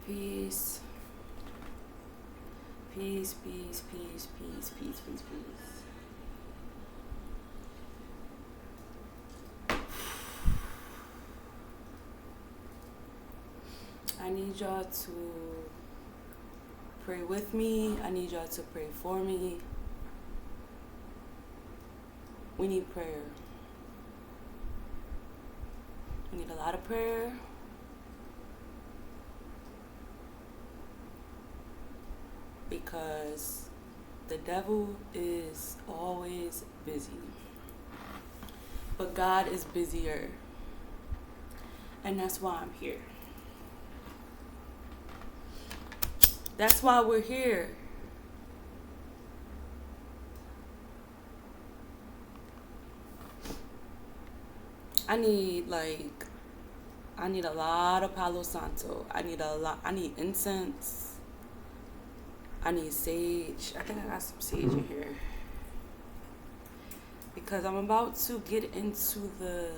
Peace. Peace, peace, peace, peace, peace, peace, peace. I need y'all to pray with me. I need y'all to pray for me. We need prayer. We need a lot of prayer. Because the devil is always busy. But God is busier. And that's why I'm here. That's why we're here. I need a lot of Palo Santo. I need incense. I need sage. I think I got some sage in here. Because I'm about to get into the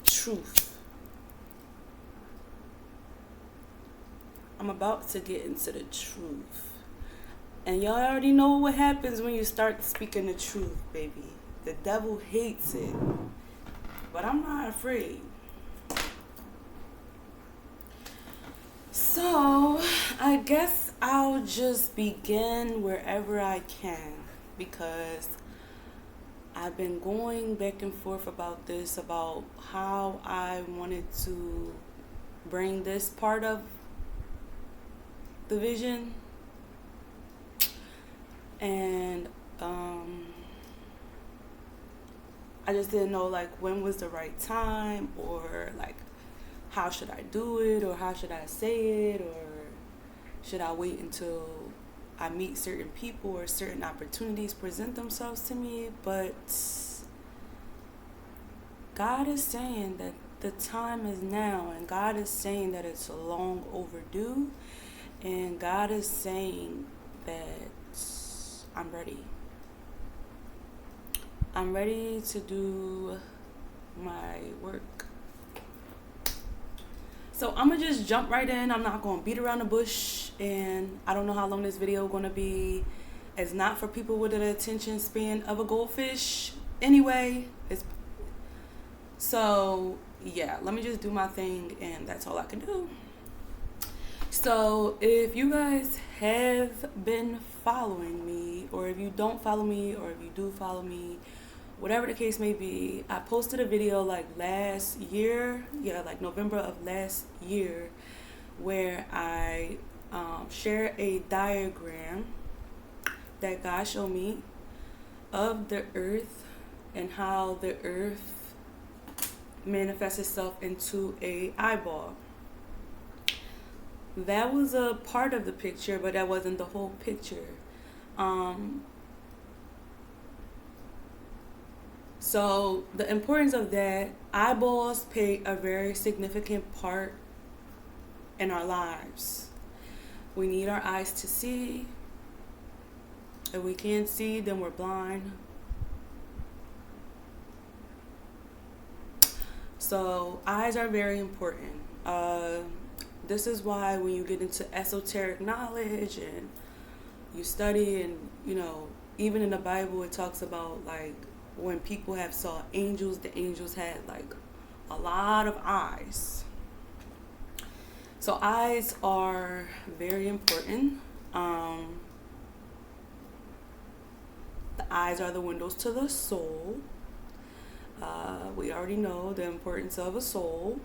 truth. I'm about to get into the truth. And y'all already know what happens when you start speaking the truth, baby. The devil hates it. But I'm not afraid. So, I guess I'll just begin wherever I can, because I've been going back and forth about how I wanted to bring this part of the vision. And I just didn't know when was the right time, or how should I do it, or how should I say it, or should I wait until I meet certain people or certain opportunities present themselves to me. But God is saying that the time is now, and God is saying that it's long overdue, and God is saying that I'm ready. I'm ready to do my work. So I'm going to just jump right in. I'm not going to beat around the bush. And I don't know how long this video is going to be. It's not for people with an attention span of a goldfish. Anyway, yeah, let me just do my thing. And that's all I can do. So if you guys have been following me, or if you don't follow me, or if you do follow me, whatever the case may be, I posted a video last year, November of last year, where I shared a diagram that God showed me of the earth and how the earth manifests itself into a eyeball. That was a part of the picture, but that wasn't the whole picture. So the importance of that, eyeballs play a very significant part in our lives. We need our eyes to see. If we can't see, then we're blind. So eyes are very important. This is why when you get into esoteric knowledge and you study, and even in the Bible it talks about when people have saw angels, the angels had a lot of eyes. So eyes are very important. The eyes are the windows to the soul. We already know the importance of a soul.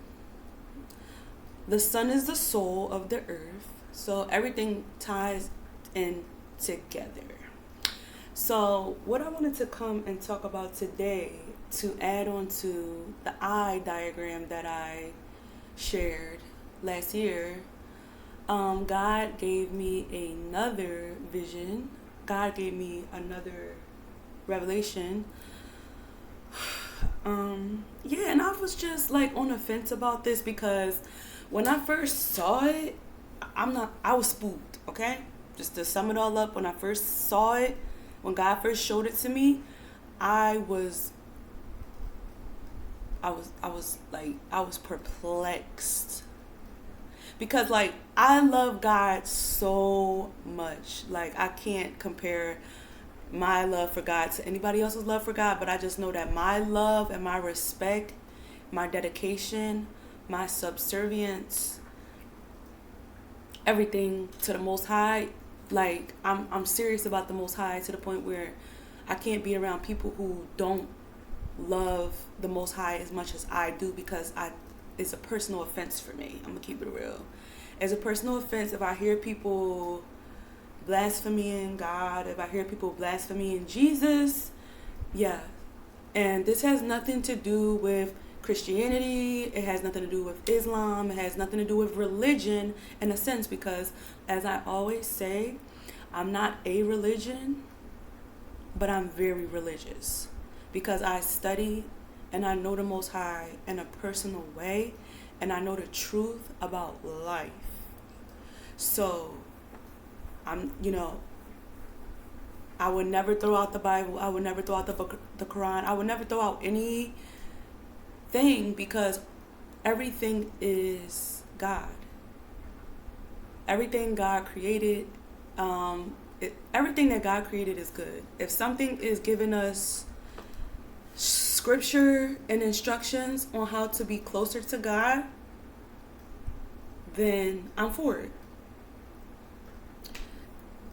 The sun is the soul of the earth. So everything ties in together. So what I wanted to come and talk about today, to add on to the eye diagram that I shared last year, God gave me another vision. God gave me another revelation. And I was just on the fence about this, because when I first saw it, I was spooked, okay? Just to sum it all up, when I first saw it, when God first showed it to me, I was perplexed. Because like I love God so much. Like I can't compare my love for God to anybody else's love for God, but I just know that my love and my respect, my dedication, my subservience, everything to the Most High, like I'm serious about the Most High to the point where I can't be around people who don't love the Most High as much as I do, because it's a personal offense for me. I'm gonna keep it real. It's a personal offense if I hear people blaspheming God, if I hear people blaspheming Jesus. Yeah. And this has nothing to do with Christianity. It has nothing to do with Islam. It has nothing to do with religion in a sense, because as I always say, I'm not a religion, but I'm very religious, because I study and I know the Most High in a personal way, and I know the truth about life. So I'm, I would never throw out the Bible. I would never throw out the book, the Quran. I would never throw out anything, because everything is God. Everything God created, everything that God created is good. If something is giving us scripture and instructions on how to be closer to God, then I'm for it.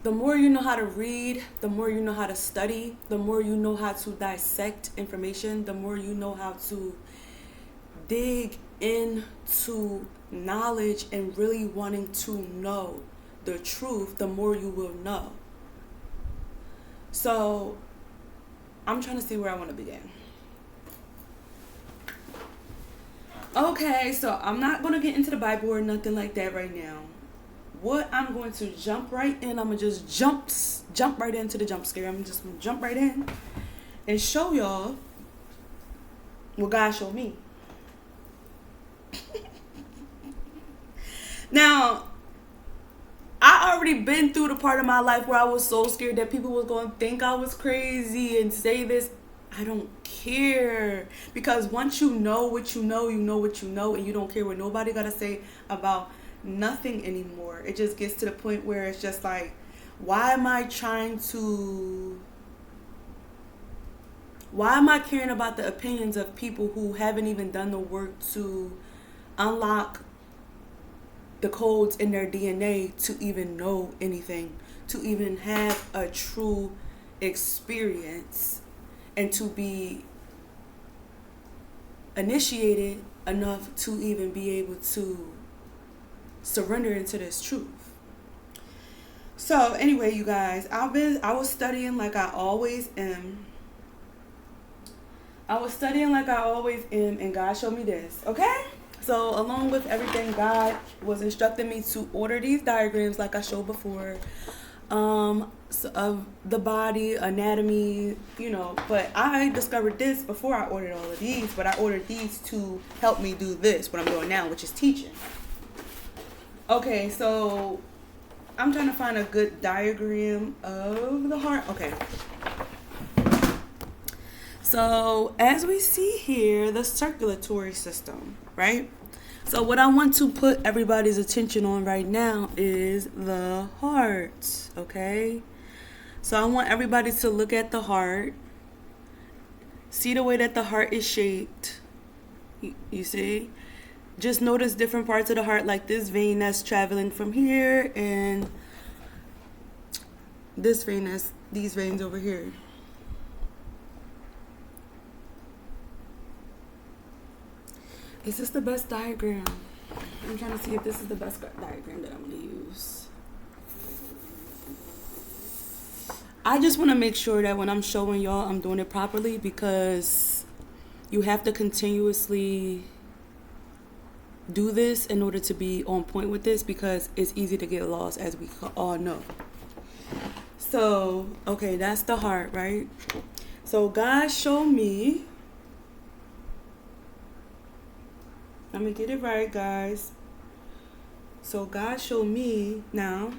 The more you know how to read, the more you know how to study, the more you know how to dissect information, the more you know how to dig into knowledge and really wanting to know the truth, the more you will know. So I'm trying to see where I want to begin. Okay, so I'm not going to get into the Bible or nothing like that right now. What I'm going to jump right in, I'm going to just jump right into the jump scare. I'm just going to jump right in and show y'all what God showed me. Now, I already been through the part of my life where I was so scared that people was going to think I was crazy and say this. I don't care, because once you know what you know, you know what you know, and you don't care what nobody got to say about nothing anymore. It just gets to the point where it's just like, why am I caring about the opinions of people who haven't even done the work to unlock the codes in their DNA to even know anything, to even have a true experience, and to be initiated enough to even be able to surrender into this truth. So anyway, you guys, I was studying like I always am. And God showed me this, okay? So along with everything, God was instructing me to order these diagrams like I showed before, of the body, anatomy, but I discovered this before I ordered all of these, but I ordered these to help me do this, what I'm doing now, which is teaching. Okay, so I'm trying to find a good diagram of the heart. Okay. So as we see here, the circulatory system, right? So what I want to put everybody's attention on right now is the heart, okay? So I want everybody to look at the heart. See the way that the heart is shaped. You see? Just notice different parts of the heart, like this vein that's traveling from here, and this vein, that's these veins over here. Is this the best diagram? I'm trying to see if this is the best diagram that I'm going to use. I just want to make sure that when I'm showing y'all, I'm doing it properly, because you have to continuously do this in order to be on point with this, because it's easy to get lost, as we all know. So, okay, that's the heart, right? So God showed me. Let me get it right, guys. So God showed me now.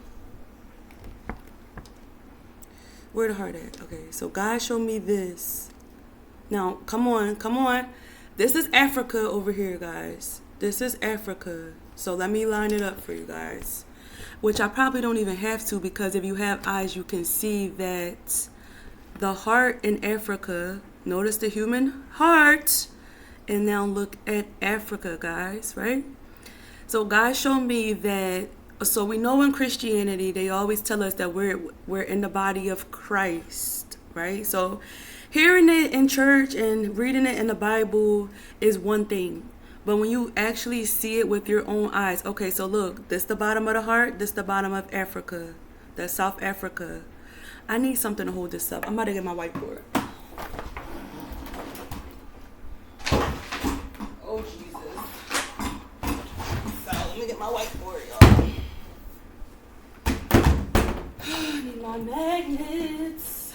Where the heart at? Okay, so God showed me this. Now, come on. This is Africa over here, guys. This is Africa. So let me line it up for you guys. Which I probably don't even have to, because if you have eyes, you can see that the heart in Africa, notice the human heart, and now look at Africa, guys, right? So God showed me that, so we know in Christianity, they always tell us that we're in the body of Christ, right? So hearing it in church and reading it in the Bible is one thing. But when you actually see it with your own eyes, okay, so look, this the bottom of the heart, this the bottom of Africa. That's South Africa. I need something to hold this up. I'm about to get my whiteboard. Oh, Jesus. So, let me get my whiteboard, y'all. I need my magnets.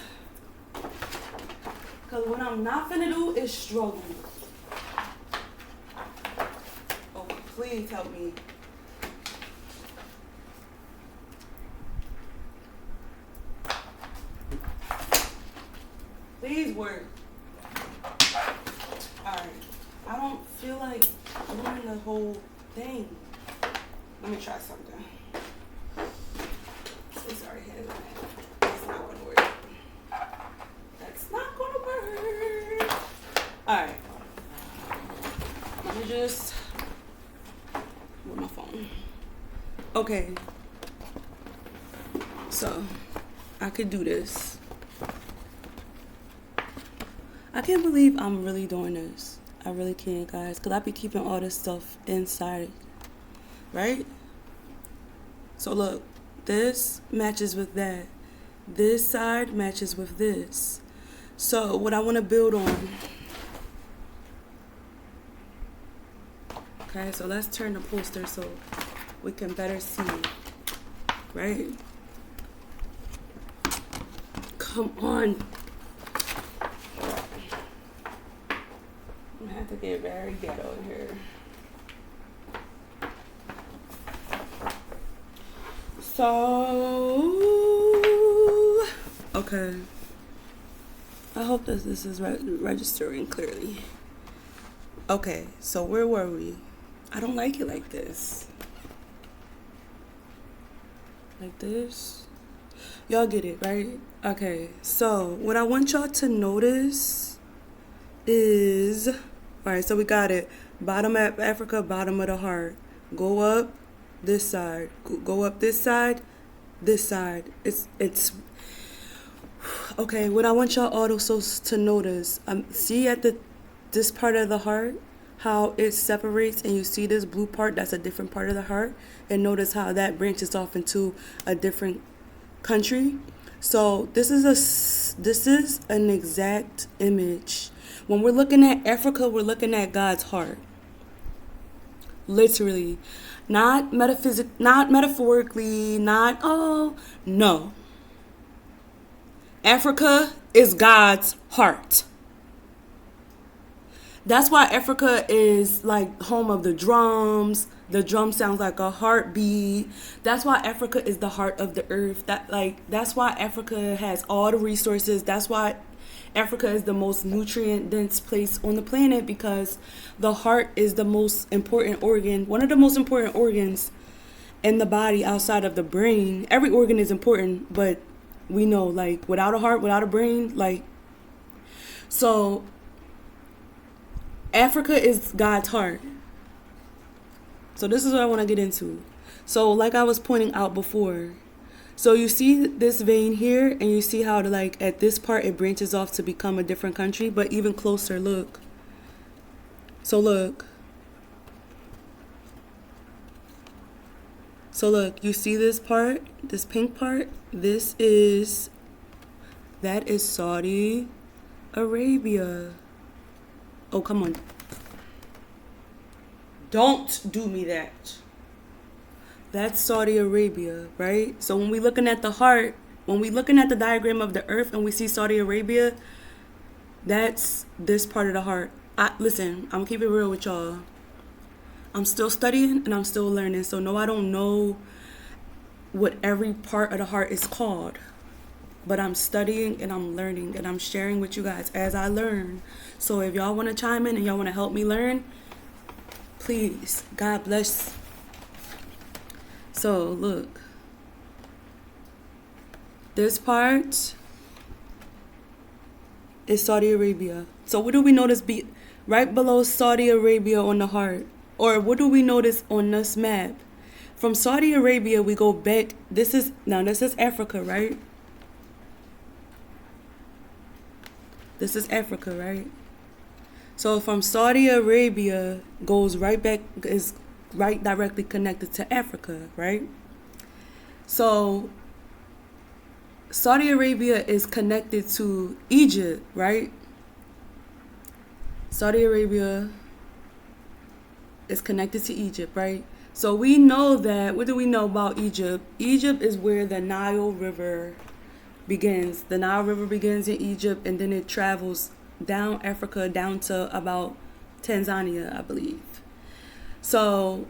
Because what I'm not finna do is struggle. Please help me. Please work. Alright. I don't feel like doing the whole thing. Let me try something. It's already had that. That's not gonna work. That's not gonna work. Alright. Let me just with my phone. Okay. So, I could do this. I can't believe I'm really doing this. I really can't, guys. Because I be keeping all this stuff inside. Right? So, look. This matches with that. This side matches with this. So, what I want to build on. Okay, so let's turn the poster so we can better see, right? Come on. I'm gonna have to get very ghetto here. So, okay. I hope that this is registering clearly. Okay, so where were we? I don't like it like this. Like this. Y'all get it, right? Okay, so what I want y'all to notice is, all right, so we got it. Bottom of Africa, bottom of the heart. Go up this side. Go up this side, this side. It's okay, what I want y'all also to notice, see at this part of the heart, how it separates, and you see this blue part, that's a different part of the heart, and notice how that branches off into a different country. So this is an exact image. When we're looking at Africa, we're looking at God's heart. Literally. Not metaphorically, no. Africa is God's heart. That's why Africa is like home of the drums. The drum sounds like a heartbeat. That's why Africa is the heart of the earth. That's why Africa has all the resources. That's why Africa is the most nutrient dense place on the planet, because the heart is the most important organ, one of the most important organs in the body outside of the brain. Every organ is important, but we know, like, without a heart, without a brain, like, so Africa is God's heart. So this is what I want to get into. So like I was pointing out before, so you see this vein here, and you see how like at this part it branches off to become a different country, but even closer, look. So look. So look, you see this part, this pink part? That is Saudi Arabia. Oh, come on. Don't do me that. That's Saudi Arabia, right? So when we're looking at the heart, when we're looking at the diagram of the earth and we see Saudi Arabia, that's this part of the heart. Listen, I'm going to keep it real with y'all. I'm still studying and I'm still learning. So no, I don't know what every part of the heart is called. But I'm studying and I'm learning and I'm sharing with you guys as I learn. So if y'all want to chime in and y'all want to help me learn, Please, God bless. So look, this part is Saudi Arabia. So what do we notice be right below Saudi Arabia on the heart? Or what do we notice on this map? From Saudi Arabia, we go back. This is Africa, right? This is Africa, right? So from Saudi Arabia goes right back, is right directly connected to Africa, right? So Saudi Arabia is connected to Egypt, right? Saudi Arabia is connected to Egypt, right? So we know that, what do we know about Egypt? Egypt is where the Nile River begins. The Nile River begins in Egypt, and then it travels down Africa down to about Tanzania, I believe. So,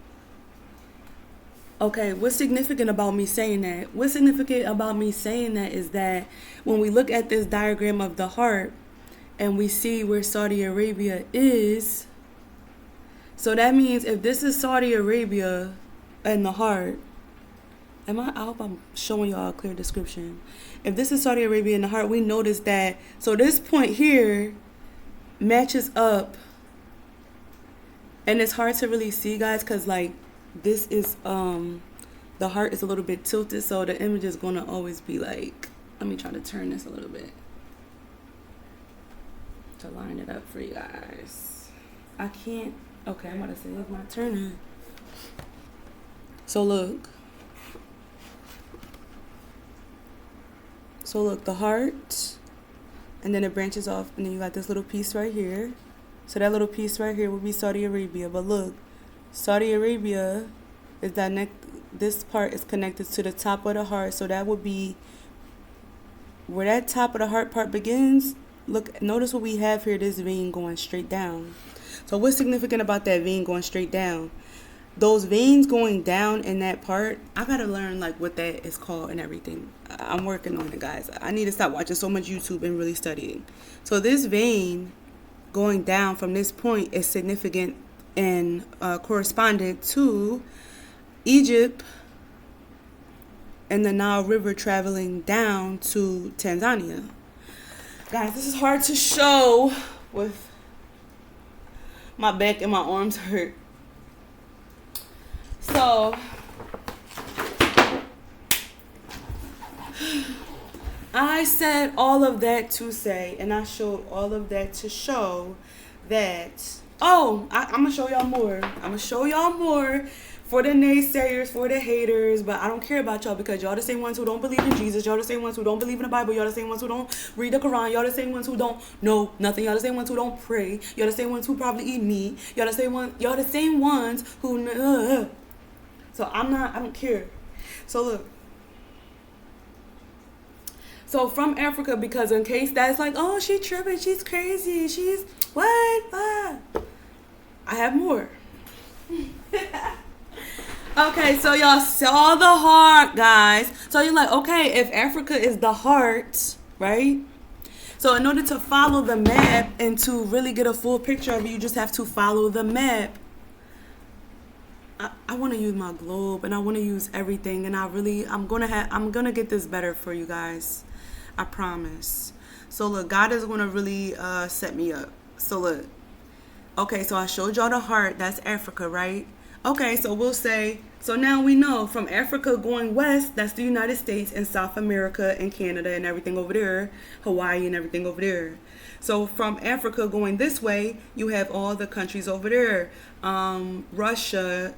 okay, what's significant about me saying that? What's significant about me saying that is that when we look at this diagram of the heart and we see where Saudi Arabia is, so that means if this is Saudi Arabia and the heart, I hope I'm showing y'all a clear description. If this is Saudi Arabia in the heart, we notice that, so this point here matches up, and it's hard to really see, guys, because like this is, the heart is a little bit tilted, so the image is going to always be like, let me try to turn this a little bit to line it up for you guys. I can't, okay, I'm about to say it's my turn. So look. So look, the heart, and then it branches off, and then you got this little piece right here. So that little piece right here would be Saudi Arabia. But look, Saudi Arabia is this part is connected to the top of the heart. So that would be where that top of the heart part begins. Look, notice what we have here, this vein going straight down. So what's significant about that vein going straight down? Those veins going down in that part, I gotta learn like what that is called and everything. I'm working on it, guys. I need to stop watching so much YouTube and really studying. So this vein going down from this point is significant and corresponded to Egypt and the Nile River traveling down to Tanzania. Guys, this is hard to show with my back and my arms hurt. So, I said all of that to say, and I showed all of that to show that, I'm going to show y'all more. I'm going to show y'all more for the naysayers, for the haters, but I don't care about y'all because y'all the same ones who don't believe in Jesus. Y'all the same ones who don't believe in the Bible. Y'all the same ones who don't read the Quran. Y'all the same ones who don't know nothing. Y'all the same ones who don't pray. Y'all the same ones who probably eat meat. Y'all the same ones who... So I don't care. So look. So from Africa, because in case that's like, oh, she tripping, she's crazy, she's what? I have more. Okay, so y'all saw the heart, guys. So you're like, okay, if Africa is the heart, right? So in order to follow the map and to really get a full picture of it, you just have to follow the map. I want to use my globe and I want to use everything, and I'm gonna get this better for you guys. I promise. So look, God is gonna really set me up. So look, okay, so I showed y'all the heart. That's Africa, right? Okay, so we'll say, so now we know from Africa going west, that's the United States and South America and Canada and everything over there, Hawaii and everything over there. So from Africa going this way, you have all the countries over there, Russia,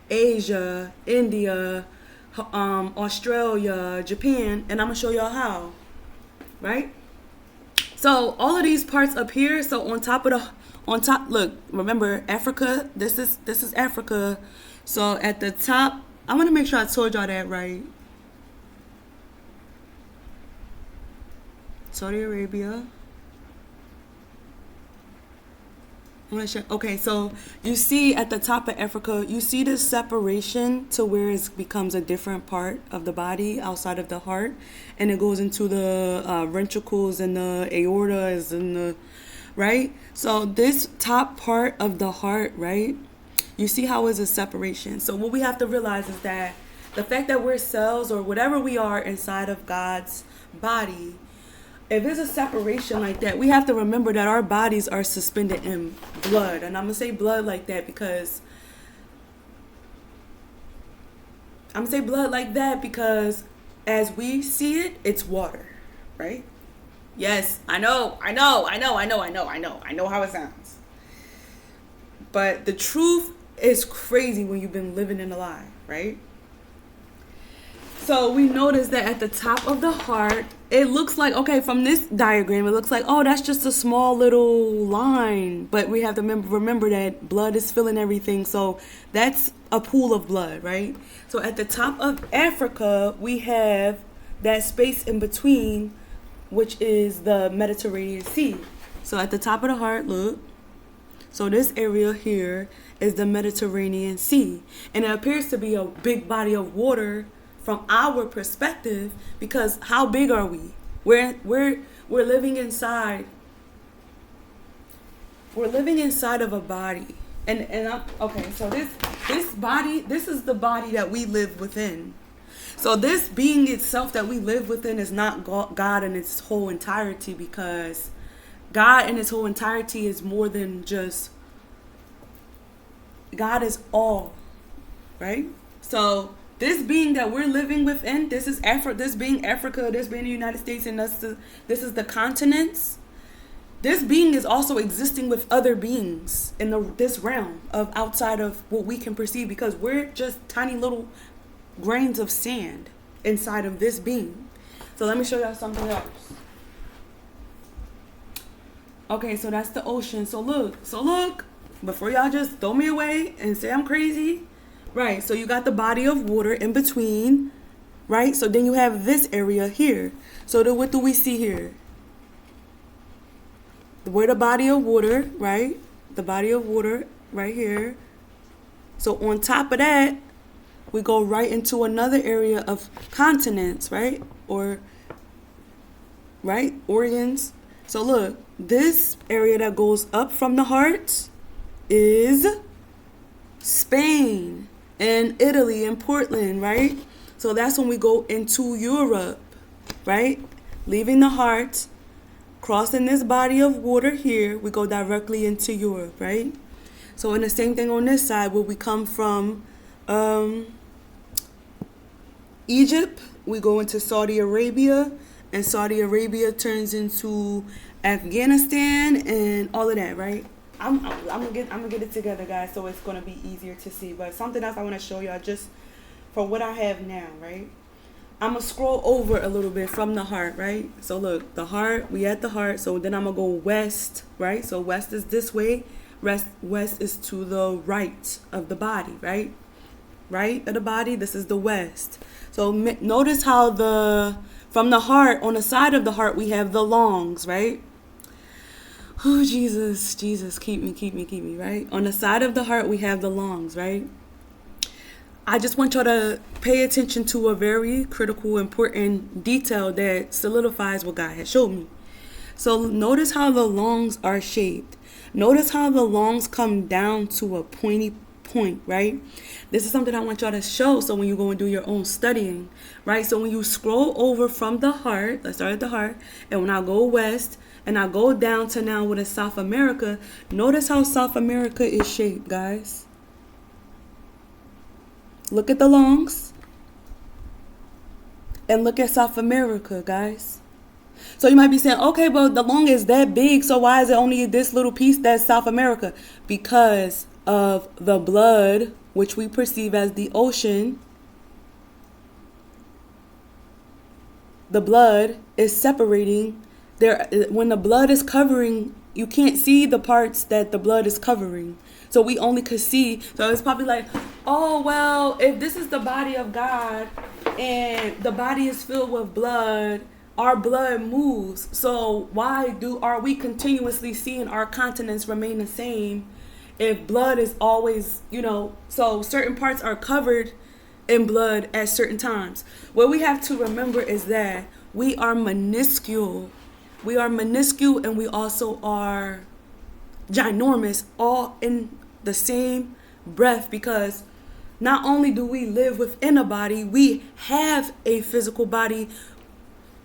Asia, India, Australia, Japan, and I'm gonna show y'all how, right? So all of these parts up here, so on top, look, remember Africa, this is Africa. So at the top, I want to make sure I told y'all that right. Saudi Arabia. Okay, so you see at the top of Africa, you see the separation to where it becomes a different part of the body outside of the heart, and it goes into the ventricles and the aortas and the, right? So this top part of the heart, right? You see how is a separation. So what we have to realize is that the fact that we're cells or whatever we are inside of God's body, if there's a separation like that, we have to remember that our bodies are suspended in blood. And I'm going to say blood like that because as we see it, it's water, right? Yes, I know how it sounds. But the truth is crazy when you've been living in a lie, right? So we notice that at the top of the heart, it looks like, okay, from this diagram, it looks like, oh, that's just a small little line. But we have to remember that blood is filling everything. So that's a pool of blood, right? So at the top of Africa, we have that space in between, which is the Mediterranean Sea. So at the top of the heart, look. So this area here is the Mediterranean Sea. And it appears to be a big body of water from our perspective, because how big are we? We're living inside. We're living inside of a body. So this body, this is the body that we live within. So this being itself that we live within is not God in its whole entirety, because God in its whole entirety is more than just, God is all, right? So this being that we're living within, this is this being Africa, this being the United States, and this is the continents. This being is also existing with other beings in this realm of outside of what we can perceive, because we're just tiny little grains of sand inside of this being. So let me show y'all something else. Okay, so that's the ocean. So look, before y'all just throw me away and say I'm crazy. Right, so you got the body of water in between, right? So then you have this area here. So what do we see here? We're the body of water, right? The body of water right here. So on top of that, we go right into another area of continents, right? Organs. So look, this area that goes up from the heart is Spain and Italy and Portland, right? So that's when we go into Europe, right? Leaving the heart, crossing this body of water here, we go directly into Europe, right? So in the same thing on this side, where we come from Egypt, we go into Saudi Arabia, and Saudi Arabia turns into Afghanistan and all of that, right? I'm gonna get it together, guys, so it's gonna be easier to see. But something else I want to show y'all just for what I have now, right? I'm gonna scroll over a little bit from the heart, right? So look, the heart, we at the heart. So then I'm gonna go west, right? So west is this way. West is to the right of the body, right? Right of the body. This is the west. So notice how from the heart, on the side of the heart, we have the lungs, right? Oh, Jesus, keep me, right? On the side of the heart, we have the lungs, right? I just want y'all to pay attention to a very critical, important detail that solidifies what God has showed me. So notice how the lungs are shaped. Notice how the lungs come down to a pointy point, right? This is something I want y'all to show, so when you go and do your own studying, right? So when you scroll over from the heart, let's start at the heart, and when I go west, and I go down to now what is South America, notice how South America is shaped, guys. Look at the lungs. And look at South America, guys. So you might be saying, okay, but the lung is that big, so why is it only this little piece that's South America? Because of the blood, which we perceive as the ocean. The blood is separating. When the blood is covering, you can't see the parts that the blood is covering. So we only could see. So it's probably like, oh, well, if this is the body of God and the body is filled with blood, our blood moves. So why are we continuously seeing our continents remain the same if blood is always, so certain parts are covered in blood at certain times? What we have to remember is that we are minuscule. We are minuscule, and we also are ginormous, all in the same breath, because not only do we live within a body, we have a physical body,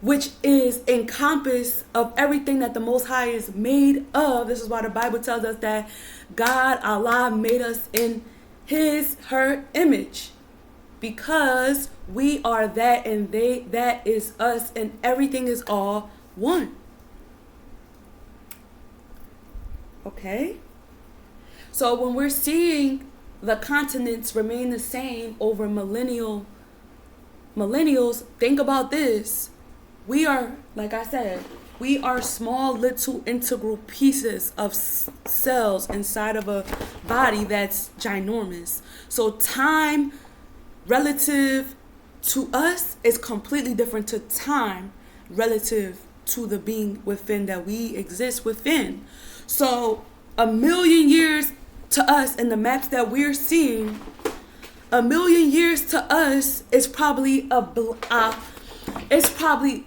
which is encompassed of everything that the Most High is made of. This is why the Bible tells us that God, Allah, made us in her image, because we are that and that is us, and everything is all one. Okay? So when we're seeing the continents remain the same over millennials, think about this. We are, like I said, we are small little integral pieces of cells inside of a body that's ginormous. So time relative to us is completely different to time relative to the being within that we exist within. So 1,000,000 years to us in the maps that we're seeing, 1,000,000 years to us is probably it's probably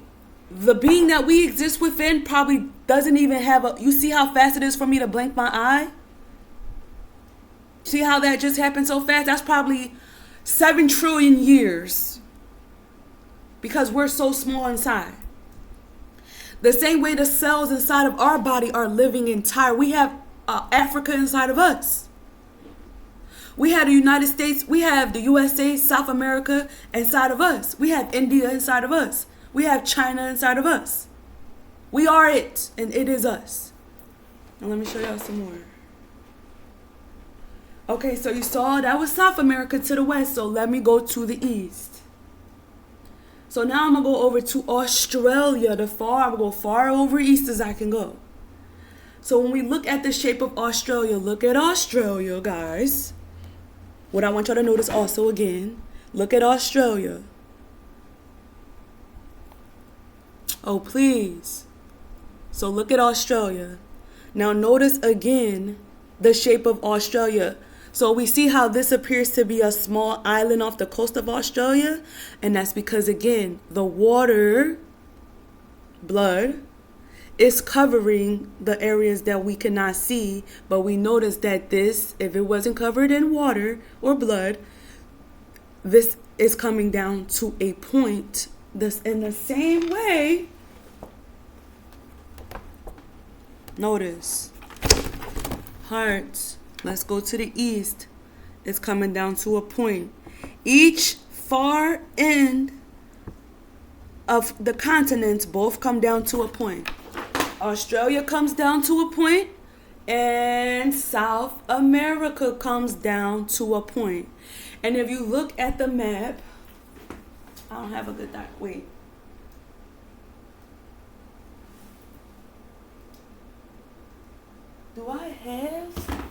the being that we exist within probably doesn't even have you see how fast it is for me to blink my eye? See how that just happened so fast? That's probably 7 trillion years, because we're so small inside. The same way the cells inside of our body are living entire. We have Africa inside of us. We have the United States, we have the USA, South America inside of us. We have India inside of us. We have China inside of us. We are it, and it is us. Now let me show y'all some more. Okay, so you saw that was South America to the west, so let me go to the east. So now I'm going to go over to Australia, I'm going to go far over east as I can go. So when we look at the shape of Australia, look at Australia, guys. What I want y'all to notice also again, look at Australia. Oh, please. So look at Australia. Now notice again the shape of Australia. So we see how this appears to be a small island off the coast of Australia. And that's because, again, the water, blood, is covering the areas that we cannot see. But we notice that this, if it wasn't covered in water or blood, this is coming down to a point. This in the same way. Notice. Hearts. Let's go to the east. It's coming down to a point. Each far end of the continents both come down to a point. Australia comes down to a point, and South America comes down to a point. And if you look at the map, I don't have a good dot. Wait. Do I have?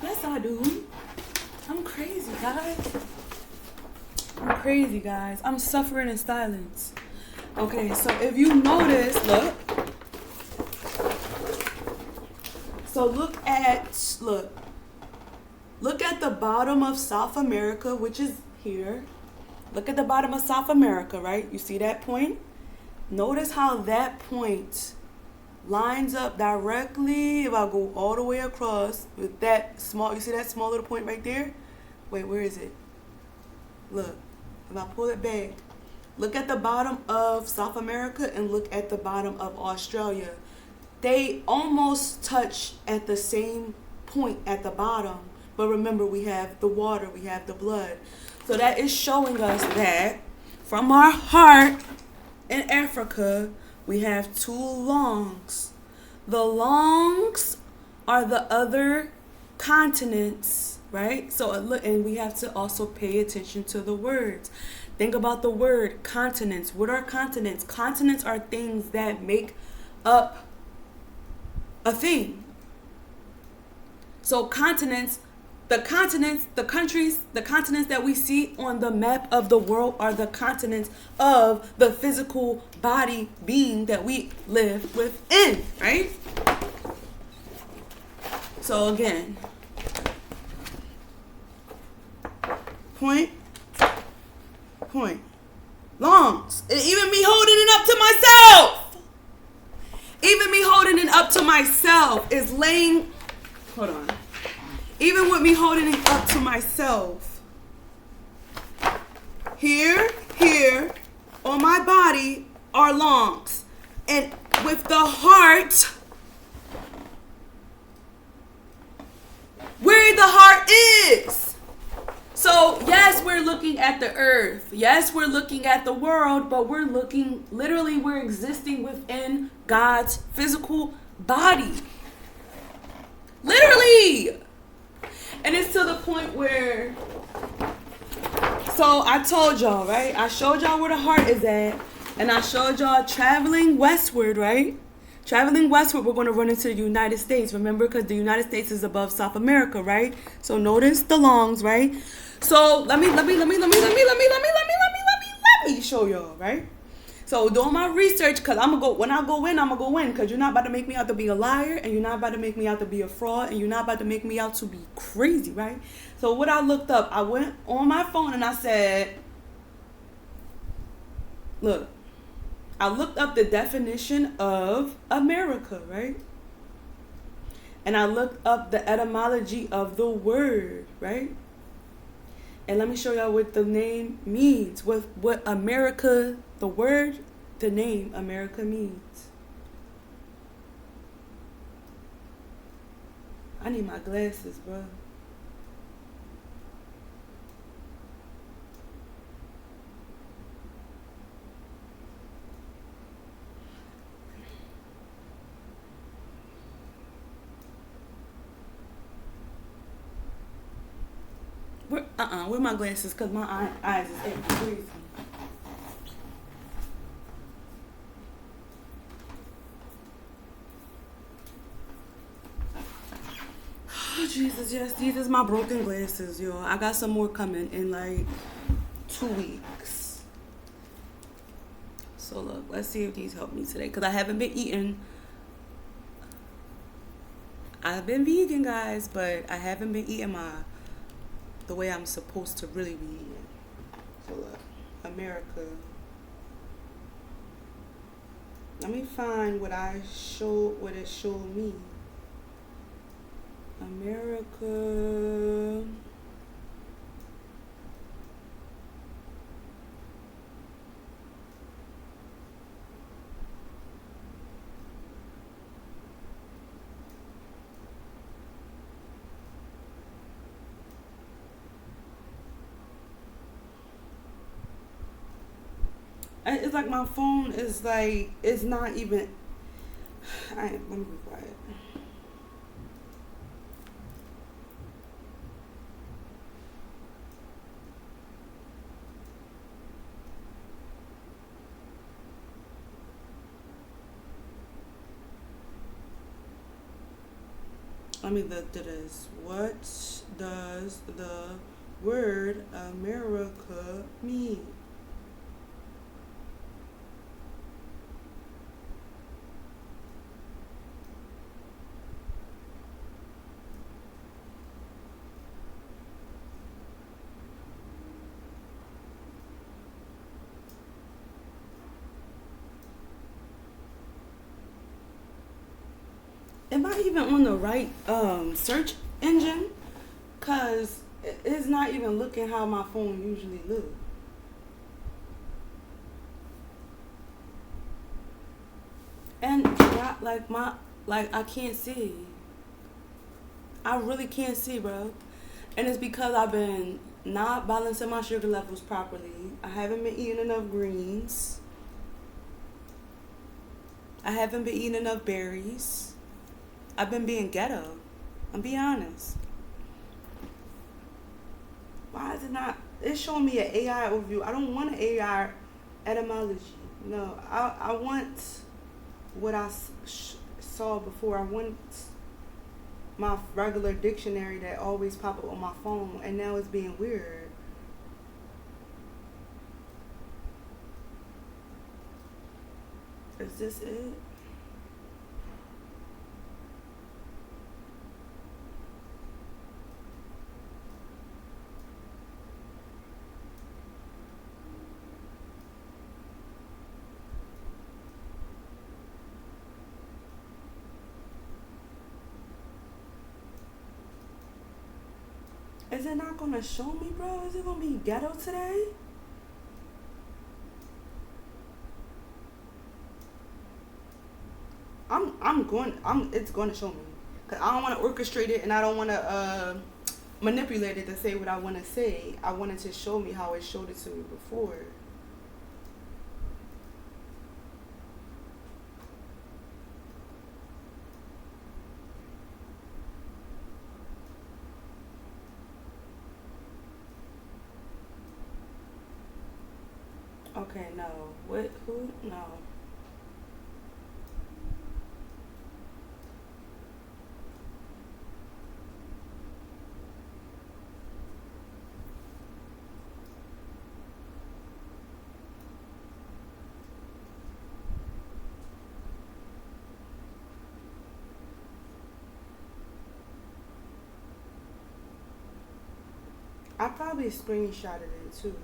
Yes, I do. I'm crazy, guys. I'm suffering in silence. Okay, so if you notice, look. So look at the bottom of South America, which is here. Look at the bottom of South America, right? You see that point? Notice how that point lines up directly. If I go all the way across with that small, you see that small little point right there? Wait, where is it? Look, if I pull it back, look at the bottom of South America and look at the bottom of Australia. They almost touch at the same point at the bottom. But remember, we have the water, we have the blood. So that is showing us that from our heart in Africa, we have 2 lungs. The lungs are the other continents, right? So and we have to also pay attention to the words. Think about the word continents. What are continents? Continents are things that make up a thing. So continents, the continents that we see on the map of the world are the continents of the physical body being that we live within, right? So again, point, lungs. And even me holding it up to myself. Even me holding it up to myself is laying, hold on. even with me holding it up to myself, here, on my body are lungs. And with the heart, where the heart is. So, yes, we're looking at the earth. Yes, we're looking at the world, but we're existing within God's physical body. Literally. And it's to the point where, so I told y'all, right? I showed y'all where the heart is at. And I showed y'all traveling westward, right? Traveling westward, we're going to run into the United States. Remember, because the United States is above South America, right? So notice the lungs, right? So let me show y'all, right? So doing my research, because when I go in, I'm going to go in, because you're not about to make me out to be a liar, and you're not about to make me out to be a fraud, and you're not about to make me out to be crazy, right? So what I looked up, I went on my phone and I said, look, I looked up the definition of America, right? And I looked up the etymology of the word, right? And let me show y'all what the name means. What America, the word, the name America means. I need my glasses, bro. Where my glasses? Because my eyes is acting crazy. Oh, Jesus, yes, these is my broken glasses, yo. I got some more coming in like 2 weeks. So look, let's see if these help me today. Because I haven't been eating. I've been vegan, guys, but I haven't been eating the way I'm supposed to really be eating. So look, America. Let me find what it showed me. America. It's like my phone is like, it's not even. Let me be quiet. Let me look to this. What does the word America mean? Am I even on the right search engine? Cause it's not even looking how my phone usually looks. And I can't see. I really can't see, bro. And it's because I've been not balancing my sugar levels properly. I haven't been eating enough greens. I haven't been eating enough berries. I've been being ghetto. I'm being honest. Why is it not? It's showing me an AI overview. I don't want an AI etymology. No, I want what I saw before. I want my regular dictionary that always pop up on my phone, and now it's being weird. Is this it? Is it not gonna show me, bro? Is it gonna be ghetto today? It's gonna show me. Cause I don't wanna orchestrate it and I don't wanna manipulate it to say what I wanna say. I want it to show me how it showed it to me before. Okay, no. What? Who? No. I probably screenshotted it too.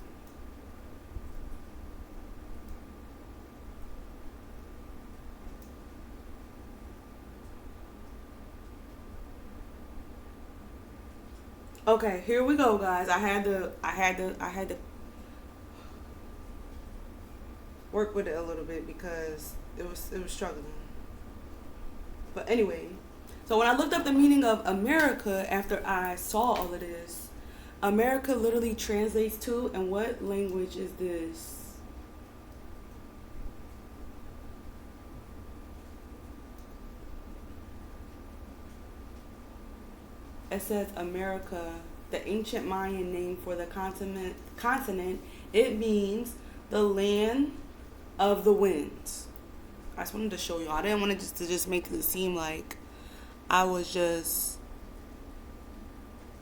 Okay, here we go, guys. I had to work with it a little bit because it was struggling. But anyway, so when I looked up the meaning of America after I saw all of this, America literally translates to, and what language is this? It says America, the ancient Mayan name for the continent. It means the land of the winds. I just wanted to show y'all. I didn't want to just make it seem like I was just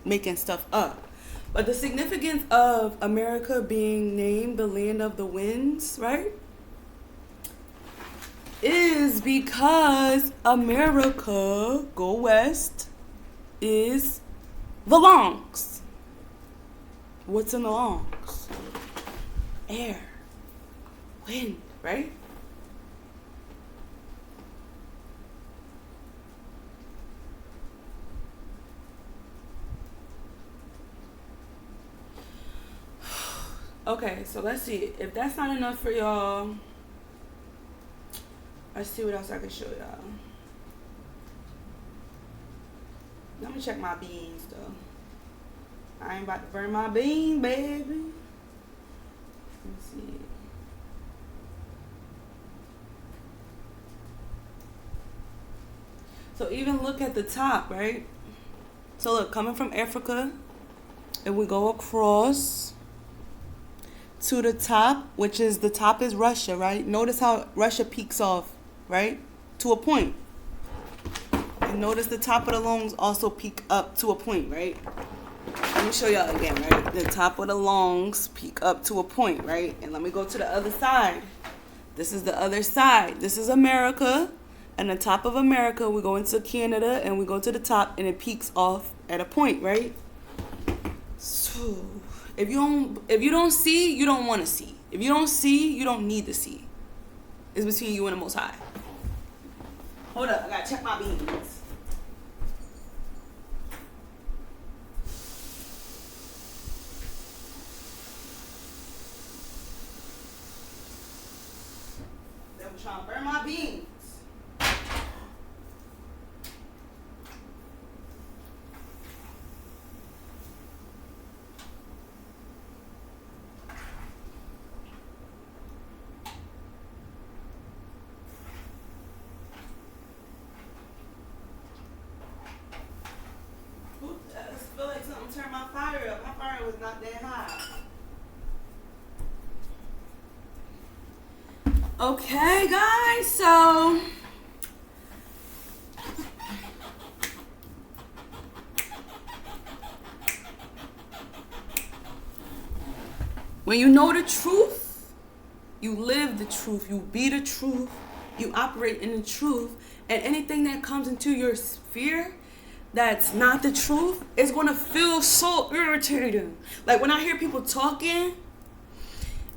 making stuff up. But the significance of America being named the land of the winds, right? Is because America, go west, is the lungs. What's in the lungs? Air, wind, right? Okay, so let's see. If that's not enough for y'all, let's see what else I can show y'all. Let me check my beans, though. I ain't about to burn my bean, baby. Let's see. So even look at the top, right? So look, coming from Africa, and we go across to the top, which is the top is Russia, right? Notice how Russia peaks off, right? To a point. And notice the top of the lungs also peak up to a point, right? Let me show y'all again, right? The top of the lungs peak up to a point, right? And let me go to the other side. This is the other side. This is America. And the top of America, we go into Canada and we go to the top and it peaks off at a point, right? So if you don't see, you don't want to see. If you don't see, you don't need to see. It's between you and the Most High. Hold up, I gotta check my beans. I'm trying to burn my beans. I feel like something turned my fire up. My fire was not that high. Okay, guys, so when you know the truth, you live the truth, you be the truth, you operate in the truth, and anything that comes into your sphere that's not the truth is going to feel so irritating. Like when I hear people talking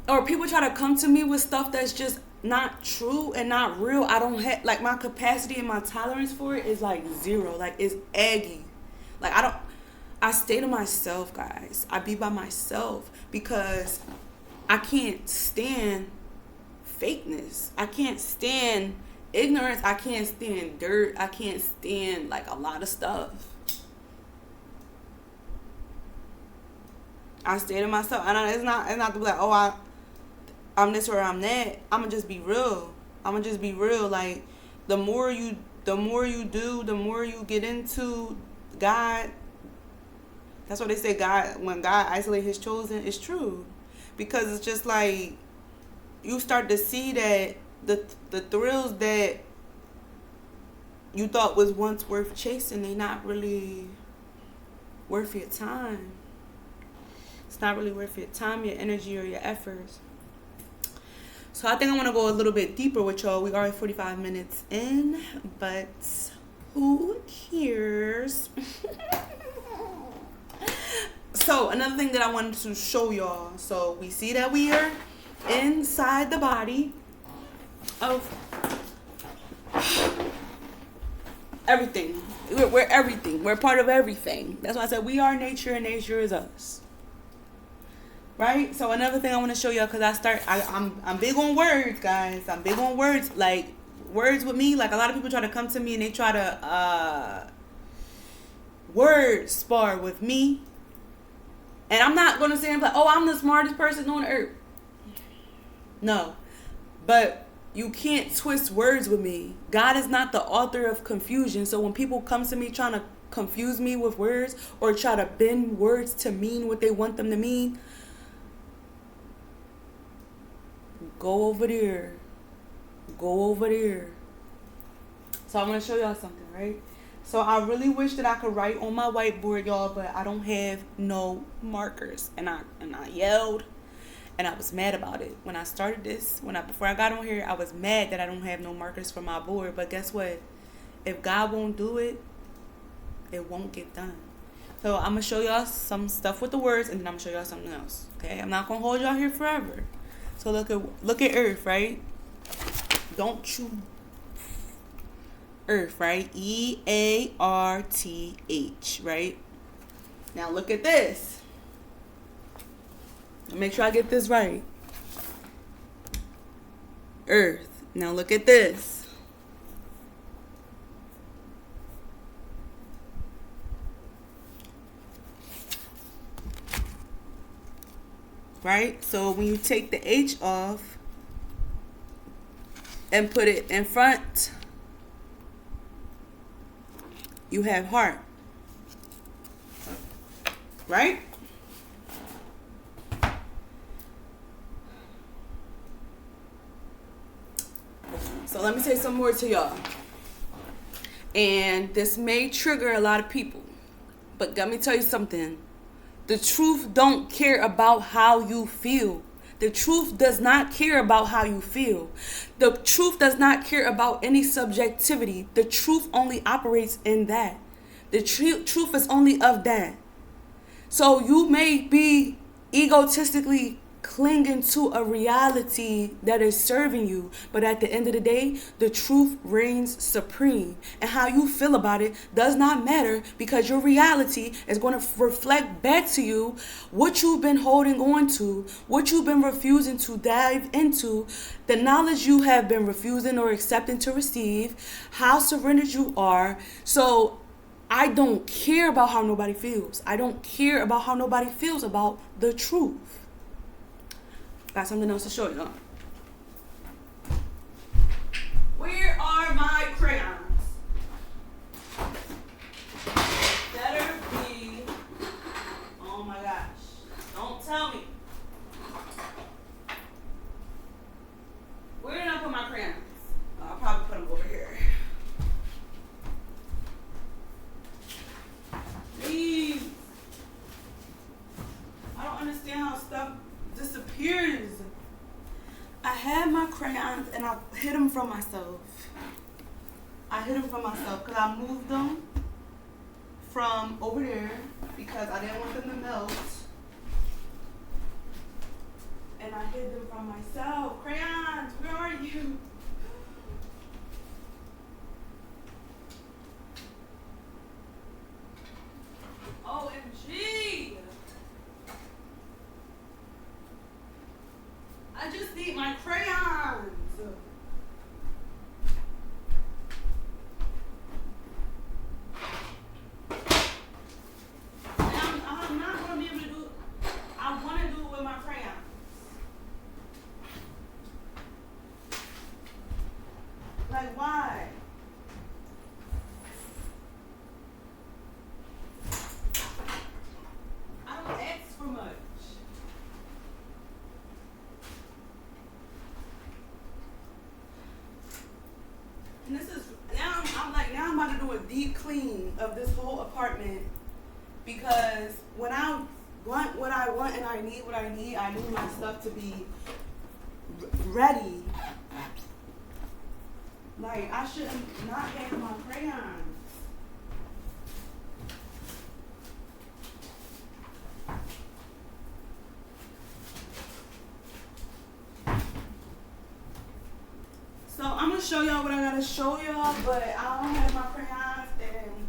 or people try to come to me with stuff that's just not true and not real, I don't have, like, my capacity and my tolerance for it is like zero. Like, it's eggy. Like, I stay to myself, guys. I be by myself because I can't stand fakeness. I can't stand ignorance. I can't stand dirt. I can't stand like a lot of stuff. I stay to myself. And it's not to be like, oh, I'm this or I'm that. I'ma just be real. I'ma just be real. Like the more you do, the more you get into God. That's what they say. God, when God isolates His chosen, it's true, because it's just like you start to see that the thrills that you thought was once worth chasing, they not really worth your time. It's not really worth your time, your energy, or your efforts. So I think I want to go a little bit deeper with y'all. We are 45 minutes in, but who cares? So another thing that I wanted to show y'all. So we see that we are inside the body of everything. We're everything. We're part of everything. That's why I said we are nature and nature is us. Right? So another thing I want to show y'all, because I'm big on words, guys. I'm big on words. Like, words with me, like a lot of people try to come to me and they try to word spar with me. And I'm not going to say, like, oh, I'm the smartest person on earth. No. But you can't twist words with me. God is not the author of confusion. So when people come to me trying to confuse me with words or try to bend words to mean what they want them to mean, go over there. Go over there. So I'm going to show y'all something, right? So I really wish that I could write on my whiteboard, y'all, but I don't have no markers. And I yelled, and I was mad about it. When I started this, before I got on here, I was mad that I don't have no markers for my board. But guess what? If God won't do it, it won't get done. So I'm going to show y'all some stuff with the words, and then I'm going to show y'all something else. Okay? I'm not going to hold y'all here forever. So look at Earth, right? Don't you... Earth, right? EARTH, right? Now look at this. Make sure I get this right. Earth. Now look at this. Right? So when you take the H off and put it in front, you have heart. Right? So let me say some more to y'all. And this may trigger a lot of people. But let me tell you something. The truth don't care about how you feel. The truth does not care about how you feel. The truth does not care about any subjectivity. The truth only operates in that. The truth is only of that. So you may be egotistically clinging to a reality that is serving you, but at the end of the day, the truth reigns supreme. And how you feel about it does not matter, because your reality is going to reflect back to you what you've been holding on to, what you've been refusing to dive into, the knowledge you have been refusing or accepting to receive, how surrendered you are. So I don't care about how nobody feels. I don't care about how nobody feels about the truth. Got something else to show you. Where are my crayons? Better be. Oh my gosh. Don't tell me. Where did I put my crayons? I'll probably put them over here. Please. I don't understand how stuff disappears. I had my crayons and I hid them from myself. Because I moved them from over there because I didn't want them to melt. And I hid them from myself. Crayons, where are you? OMG. I just need my crayons. I'm not going to be able to do it. I want to do it with my crayons. Like, why? I don't ask for much. And this is, now I'm about to do a deep clean of this whole apartment, because when I want what I want and I need what I need my stuff to be ready. Like, I shouldn't not have my crayons. So I'm gonna show y'all what I gotta show y'all, but I don't have my crayons, and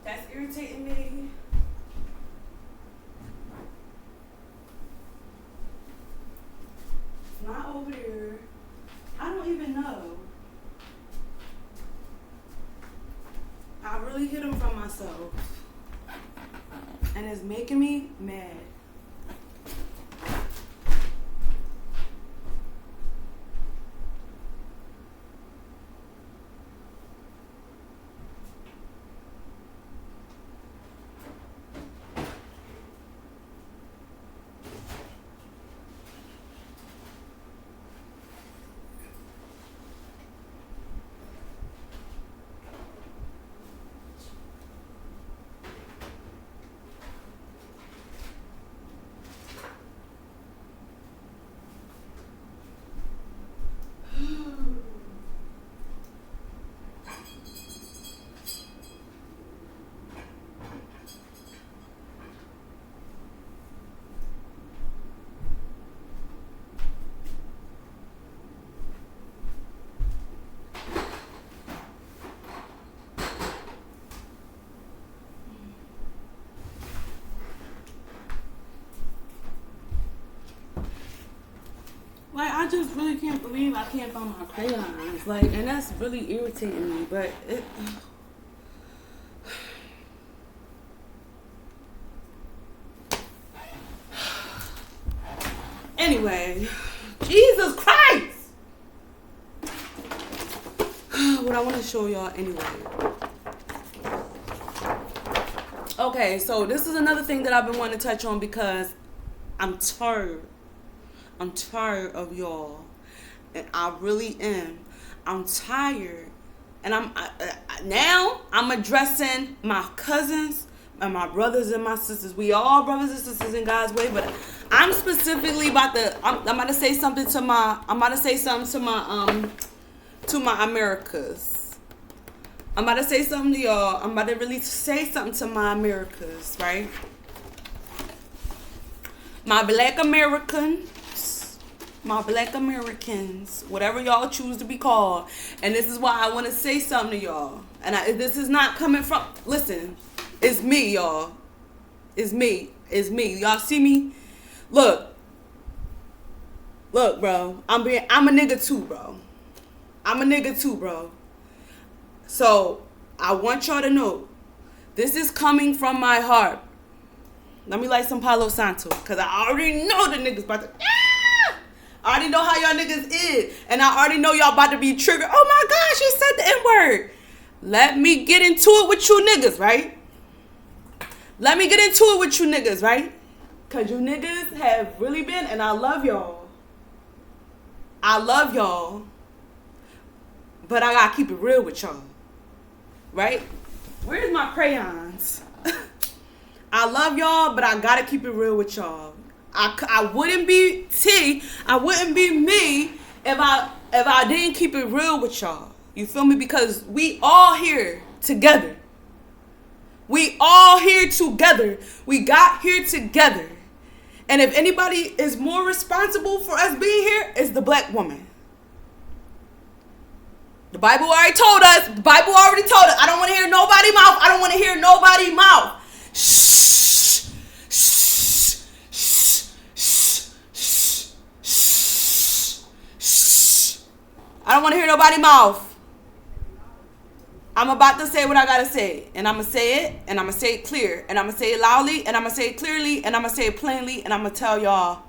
that's irritating me. It's not over there. I don't even know. I really hid them from myself, and it's making me mad. Like, I just really can't believe I can't find my crayons. Like, and that's really irritating me, but it... Anyway, Jesus Christ! What I want to show y'all anyway. Okay, so this is another thing that I've been wanting to touch on, because I'm tired. I'm tired of y'all, and I really am. I'm tired, and now I'm addressing my cousins and my brothers and my sisters. We all brothers and sisters in God's way, but I'm specifically about to. I'm about to say something to my. I'm about to say something to my Americas. I'm about to say something to y'all. I'm about to really say something to my Americas, right? My black Americans. My black Americans, whatever y'all choose to be called. And this is why I want to say something to y'all. And this is not coming from, listen, it's me, y'all. It's me. It's me. Y'all see me? Look, bro. I'm a nigga too, bro. I'm a nigga too, bro. So, I want y'all to know, this is coming from my heart. Let me light some Palo Santo, because I already know the niggas about to... I already know how y'all niggas is. And I already know y'all about to be triggered. Oh my gosh, she said the N-word. Let me get into it with you niggas, right? Let me get into it with you niggas, right? Because you niggas have really been, and I love y'all. I love y'all. But I got to keep it real with y'all. Right? Where's my crayons? I love y'all, but I got to keep it real with y'all. I wouldn't be I wouldn't be me if I didn't keep it real with y'all. You feel me? Because we all here together. We all here together. We got here together. And if anybody is more responsible for us being here, it's the black woman. The Bible already told us. The Bible already told us. I don't want to hear nobody's mouth. I don't want to hear nobody's mouth. Shh. Shh. Shh. Shh. don't want to hear nobody's mouth. I'm about to say what I got to say. And I'm going to say it. And I'm going to say it clear. And I'm going to say it loudly. And I'm going to say it clearly. And I'm going to say it plainly. And I'm going to tell y'all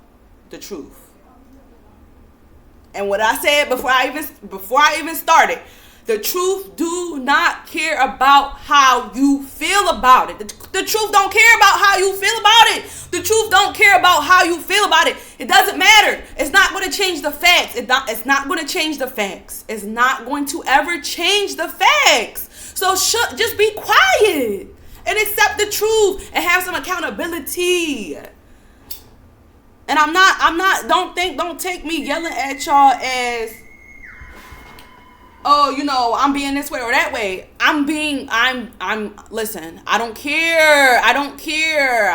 the truth. And what I said before I even started, the truth do not care about how you feel about it. The truth don't care about how you feel about it. The truth don't care about how you feel about it. It doesn't matter. It's not going to change the facts. It's not going to change the facts. It's not going to ever change the facts. So just be quiet and accept the truth and have some accountability. And don't take me yelling at y'all as, oh, I'm being this way or that way. Listen, I don't care. I don't care.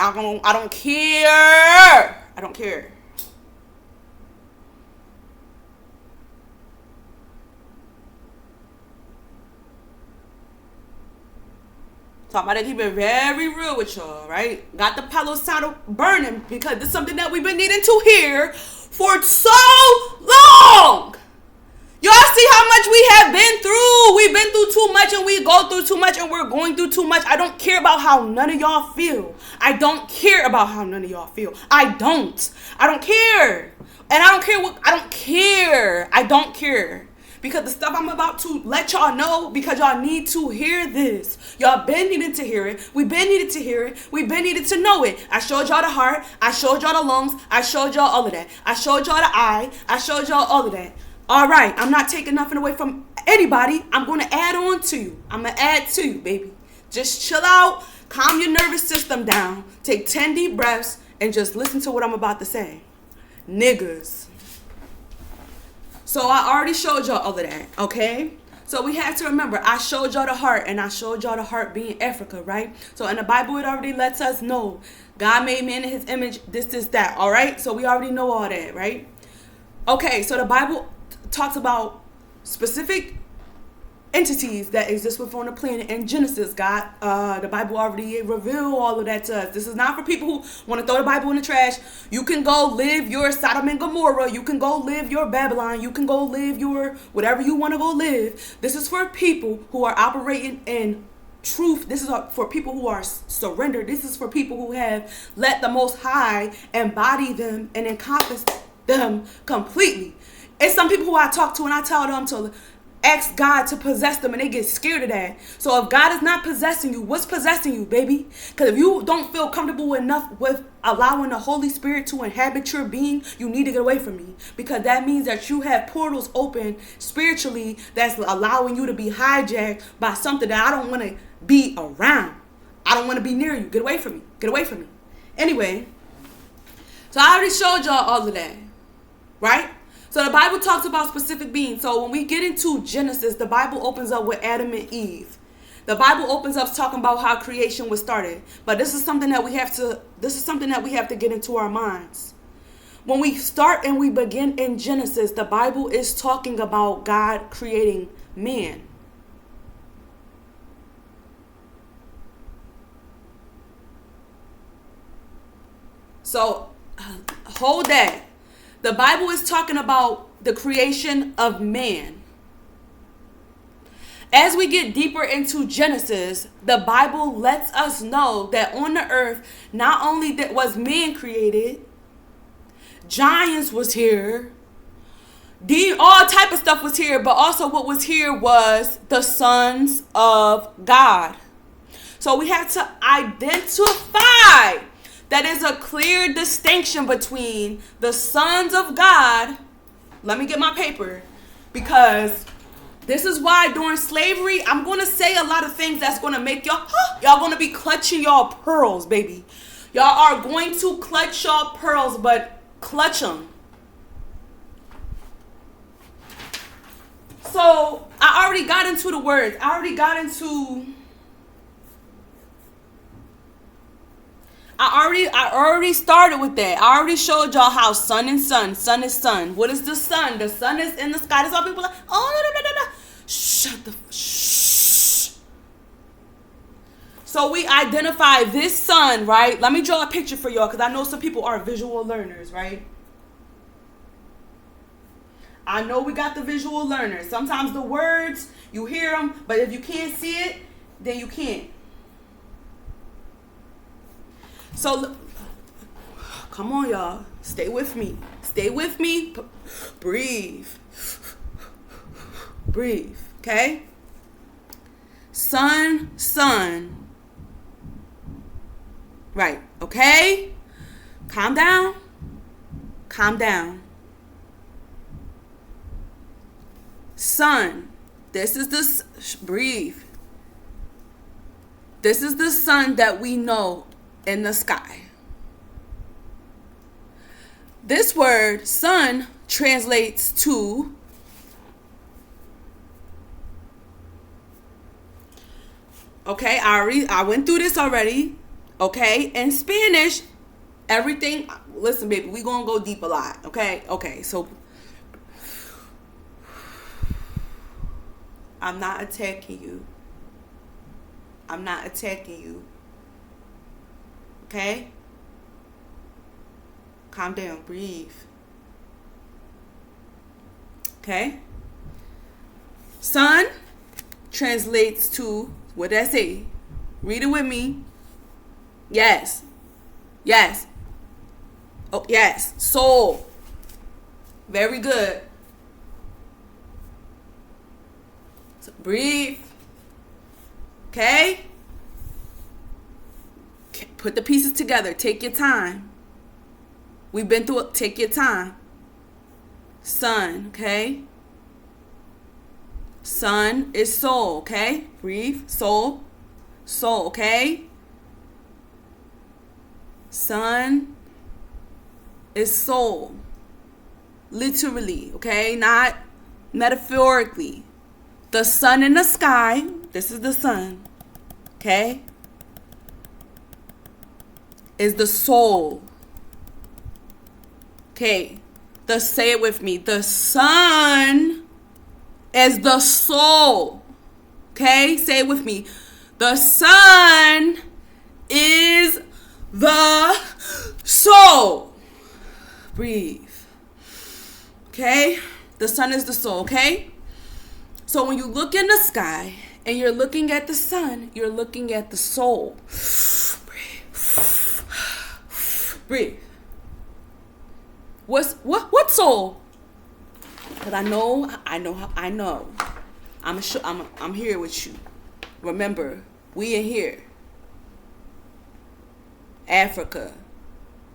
So I'm about to keep it very real with y'all, right? Got the Palo Santo burning because it's something that we've been needing to hear for so long. Y'all see how much we have been through. We've been through too much and we go through too much and we're going through too much. I don't care about how none of y'all feel. I don't care about how none of y'all feel. I don't care. And I don't care. Because the stuff I'm about to let y'all know, because y'all need to hear this. Y'all been needing to hear it. We've been needed to hear it. We've been needed to know it. I showed y'all the heart. I showed y'all the lungs. I showed y'all all of that. I showed y'all the eye. I showed y'all all of that. All right. I'm not taking nothing away from anybody. I'm going to add on to you. I'm going to add to you, baby. Just chill out. Calm your nervous system down. Take 10 deep breaths and just listen to what I'm about to say. Niggas. So I already showed y'all all of that, okay? So we have to remember, I showed y'all the heart, and I showed y'all the heart being Africa, right? So in the Bible, it already lets us know God made man in his image, this, that, all right? So we already know all that, right? Okay, so the Bible talks about specific entities that exist within the planet in Genesis. The Bible already revealed all of that to us. This is not for people who want to throw the Bible in the trash. You can go live your Sodom and Gomorrah. You can go live your Babylon. You can go live your whatever you want to go live. This is for people who are operating in truth. This is for people who are surrendered. This is for people who have let the Most High embody them and encompass them completely. It's some people who I talk to and I tell them to ask God to possess them and they get scared of that. So if God is not possessing you, what's possessing you, baby? Because if you don't feel comfortable enough with allowing the Holy Spirit to inhabit your being, you need to get away from me. Because that means that you have portals open spiritually that's allowing you to be hijacked by something that I don't want to be around. I don't want to be near you. Get away from me. Get away from me. Anyway, so I already showed y'all all of that, right? So the Bible talks about specific beings. So when we get into Genesis, the Bible opens up with Adam and Eve. The Bible opens up talking about how creation was started. But this is something that we have to get into our minds. When we start and we begin in Genesis, the Bible is talking about God creating man. So hold that. The Bible is talking about the creation of man. As we get deeper into Genesis, the Bible lets us know that on the earth, not only was man created, giants was here, all type of stuff was here, but also what was here was the sons of God. So we have to identify that is a clear distinction between the sons of God. Let me get my paper, because this is why during slavery, I'm going to say a lot of things that's going to make y'all going to be clutching y'all pearls, baby. Y'all are going to clutch y'all pearls, but clutch them. So I already got into the words. I already started with that. I already showed y'all how sun is sun. What is the sun? The sun is in the sky. That's why people are like, oh, no. Shh. So we identify this sun, right? Let me draw a picture for y'all, because I know some people are visual learners, right? I know we got the visual learners. Sometimes the words, you hear them, but if you can't see it, then you can't. So, come on, y'all. Stay with me. Stay with me. Breathe. Breathe. Okay? Sun, sun. Right. Okay? Calm down. Calm down. Sun. This is the... Breathe. This is the sun that we know in the sky. This word, sun, translates to okay, I went through this already. Okay, in Spanish, everything, listen, baby, we gonna go deep a lot. Okay, so I'm not attacking you. I'm not attacking you. Okay? Calm down. Breathe. Okay? Sun translates to, what did I say? Read it with me. Yes. Yes. Oh, yes. Soul. Very good. So breathe. Okay? Put the pieces together. Take your time. We've been through it. Take your time. Sun, okay? Sun is soul, okay? Breathe. Soul. Soul, okay? Sun is soul. Literally, okay? Not metaphorically. The sun in the sky, this is the sun, okay? Is the soul. Okay, say it with me. The sun is the soul. Okay, say it with me. The sun is the soul. Breathe. Okay, the sun is the soul, okay? So when you look in the sky and you're looking at the sun, you're looking at the soul. Breathe. Breathe. What soul? Because I know. I'm here with you. Remember, we in here. Africa,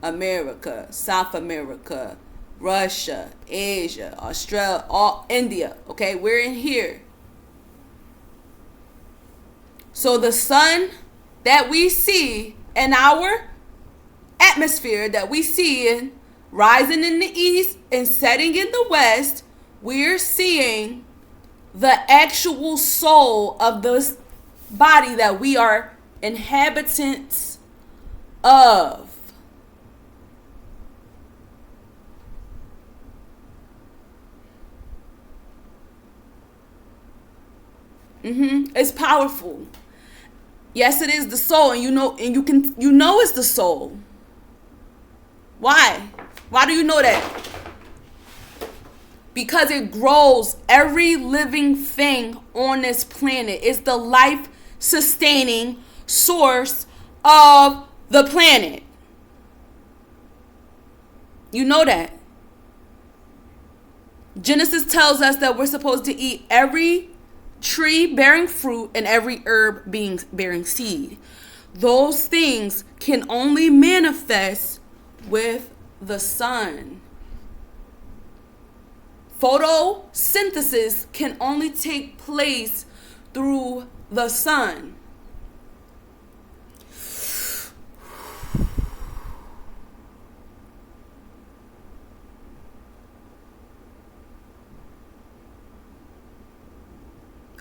America, South America, Russia, Asia, Australia, all India. Okay, we're in here. So the sun that we see in our atmosphere, that we see in rising in the east and setting in the west, we're seeing the actual soul of this body that we are inhabitants of. It's powerful. Yes, it is the soul, and you know it's the soul. Why? Why do you know that? Because it grows every living thing on this planet. It's the life-sustaining source of the planet. You know that. Genesis tells us that we're supposed to eat every tree bearing fruit and every herb bearing seed. Those things can only manifest with the sun. Photosynthesis can only take place through the sun.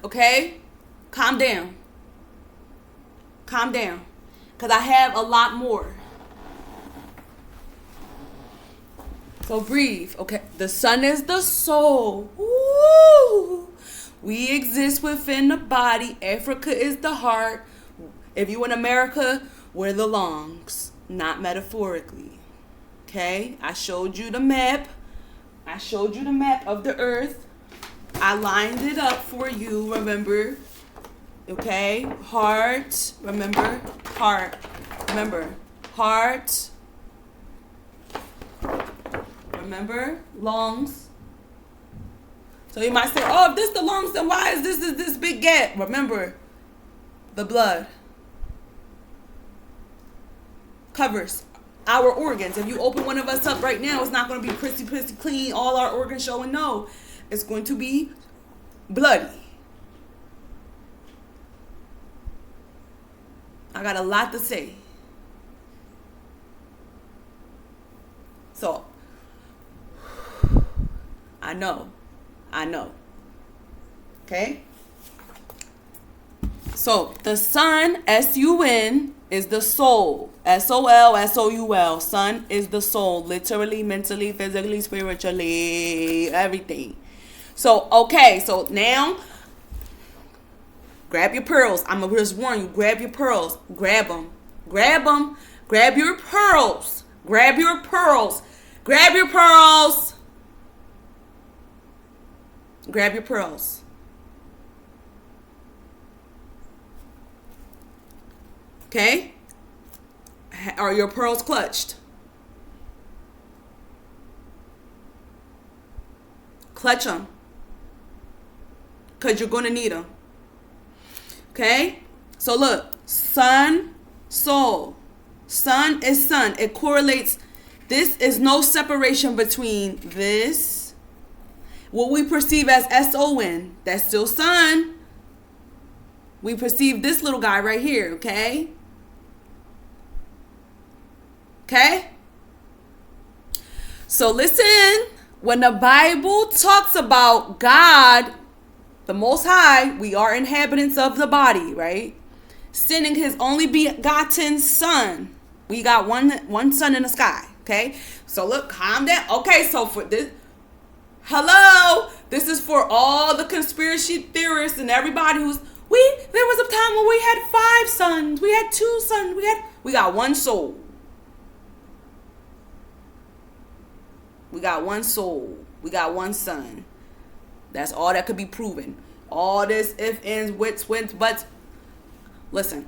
Okay? Calm down. Calm down. Because I have a lot more. So breathe. Okay. The sun is the soul. Woo! We exist within the body. Africa is the heart. If you in America, we're the lungs. Not metaphorically. Okay? I showed you the map. I showed you the map of the earth. I lined it up for you, remember? Okay? Heart, remember? Heart, remember? Heart, remember? Lungs. So you might say, oh, if this the lungs, then why is this big gap? Remember, the blood covers our organs. If you open one of us up right now, it's not going to be pretty clean, all our organs showing. No, it's going to be bloody. I got a lot to say. So, I know. Okay? So, the sun, S-U-N, is the soul. S-O-L, S-O-U-L. Sun is the soul. Literally, mentally, physically, spiritually, everything. So, okay. So, now, grab your pearls. I'm going to just warn you. Grab your pearls. Grab them. Grab them. Grab your pearls. Grab your pearls. Grab your pearls. Grab your pearls. Okay? Are your pearls clutched? Clutch them. Because you're going to need them. Okay? So look. Sun, soul. Sun is sun. It correlates. This is no separation between this. What we perceive as S-O-N. That's still sun. We perceive this little guy right here. Okay? Okay? So listen, when the Bible talks about God, the Most High, we are inhabitants of the body, right? Sending his only begotten son. We got one sun in the sky, okay? So look, calm down. Okay, so for this, hello, this is for all the conspiracy theorists and everybody there was a time when we had 5 sons, we had 2 sons, we got one soul. We got one soul. We got one son. That's all that could be proven. All this if, ands, wits, wins, buts. Listen,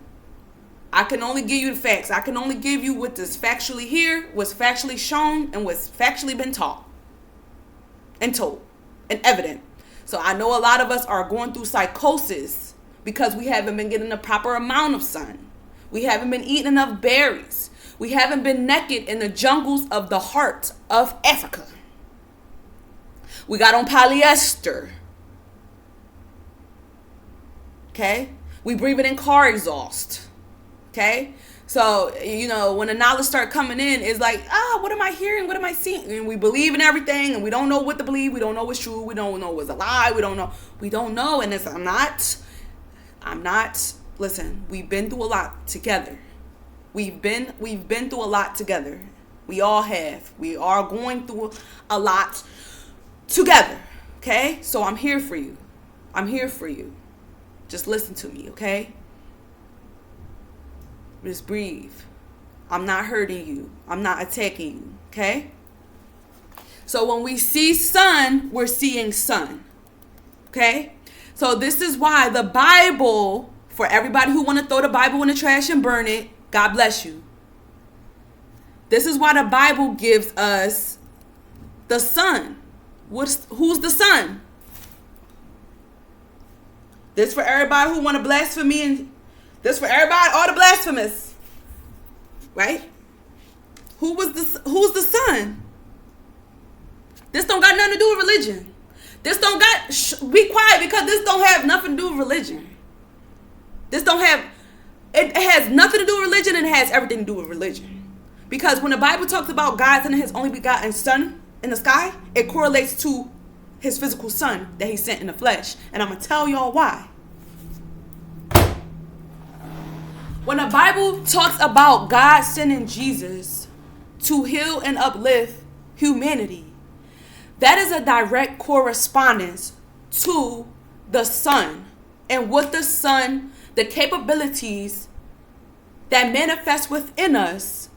I can only give you the facts. I can only give you what is factually here, what's factually shown, and what's factually been taught and told and evident. So I know a lot of us are going through psychosis because we haven't been getting the proper amount of sun. We haven't been eating enough berries. We haven't been naked in the jungles of the heart of Africa. We got on polyester. Okay? We breathing in car exhaust. Okay? So, when the knowledge start coming in, it's like, what am I hearing? What am I seeing? And we believe in everything, and we don't know what to believe. We don't know what's true. We don't know what's a lie. We don't know. And I'm not, listen, we've been through a lot together. We've been through a lot together. We all have. We are going through a lot together. Okay? So I'm here for you. I'm here for you. Just listen to me, okay? Just breathe. I'm not hurting you. I'm not attacking you, okay? So when we see sun, we're seeing sun. Okay? So this is why the Bible, for everybody who want to throw the Bible in the trash and burn it, God bless you. This is why the Bible gives us the sun. Who's the sun? This for everybody who want to blaspheme, and this for everybody, all the blasphemous. Right? Who's the son? This don't got nothing to do with religion. This don't got, be quiet, because this don't have nothing to do with religion. It has nothing to do with religion, and it has everything to do with religion. Because when the Bible talks about God sending his only begotten son in the sky, it correlates to his physical son that he sent in the flesh. And I'm going to tell y'all why. When the Bible talks about God sending Jesus to heal and uplift humanity, that is a direct correspondence to the Son and what the Son, the capabilities that manifest within us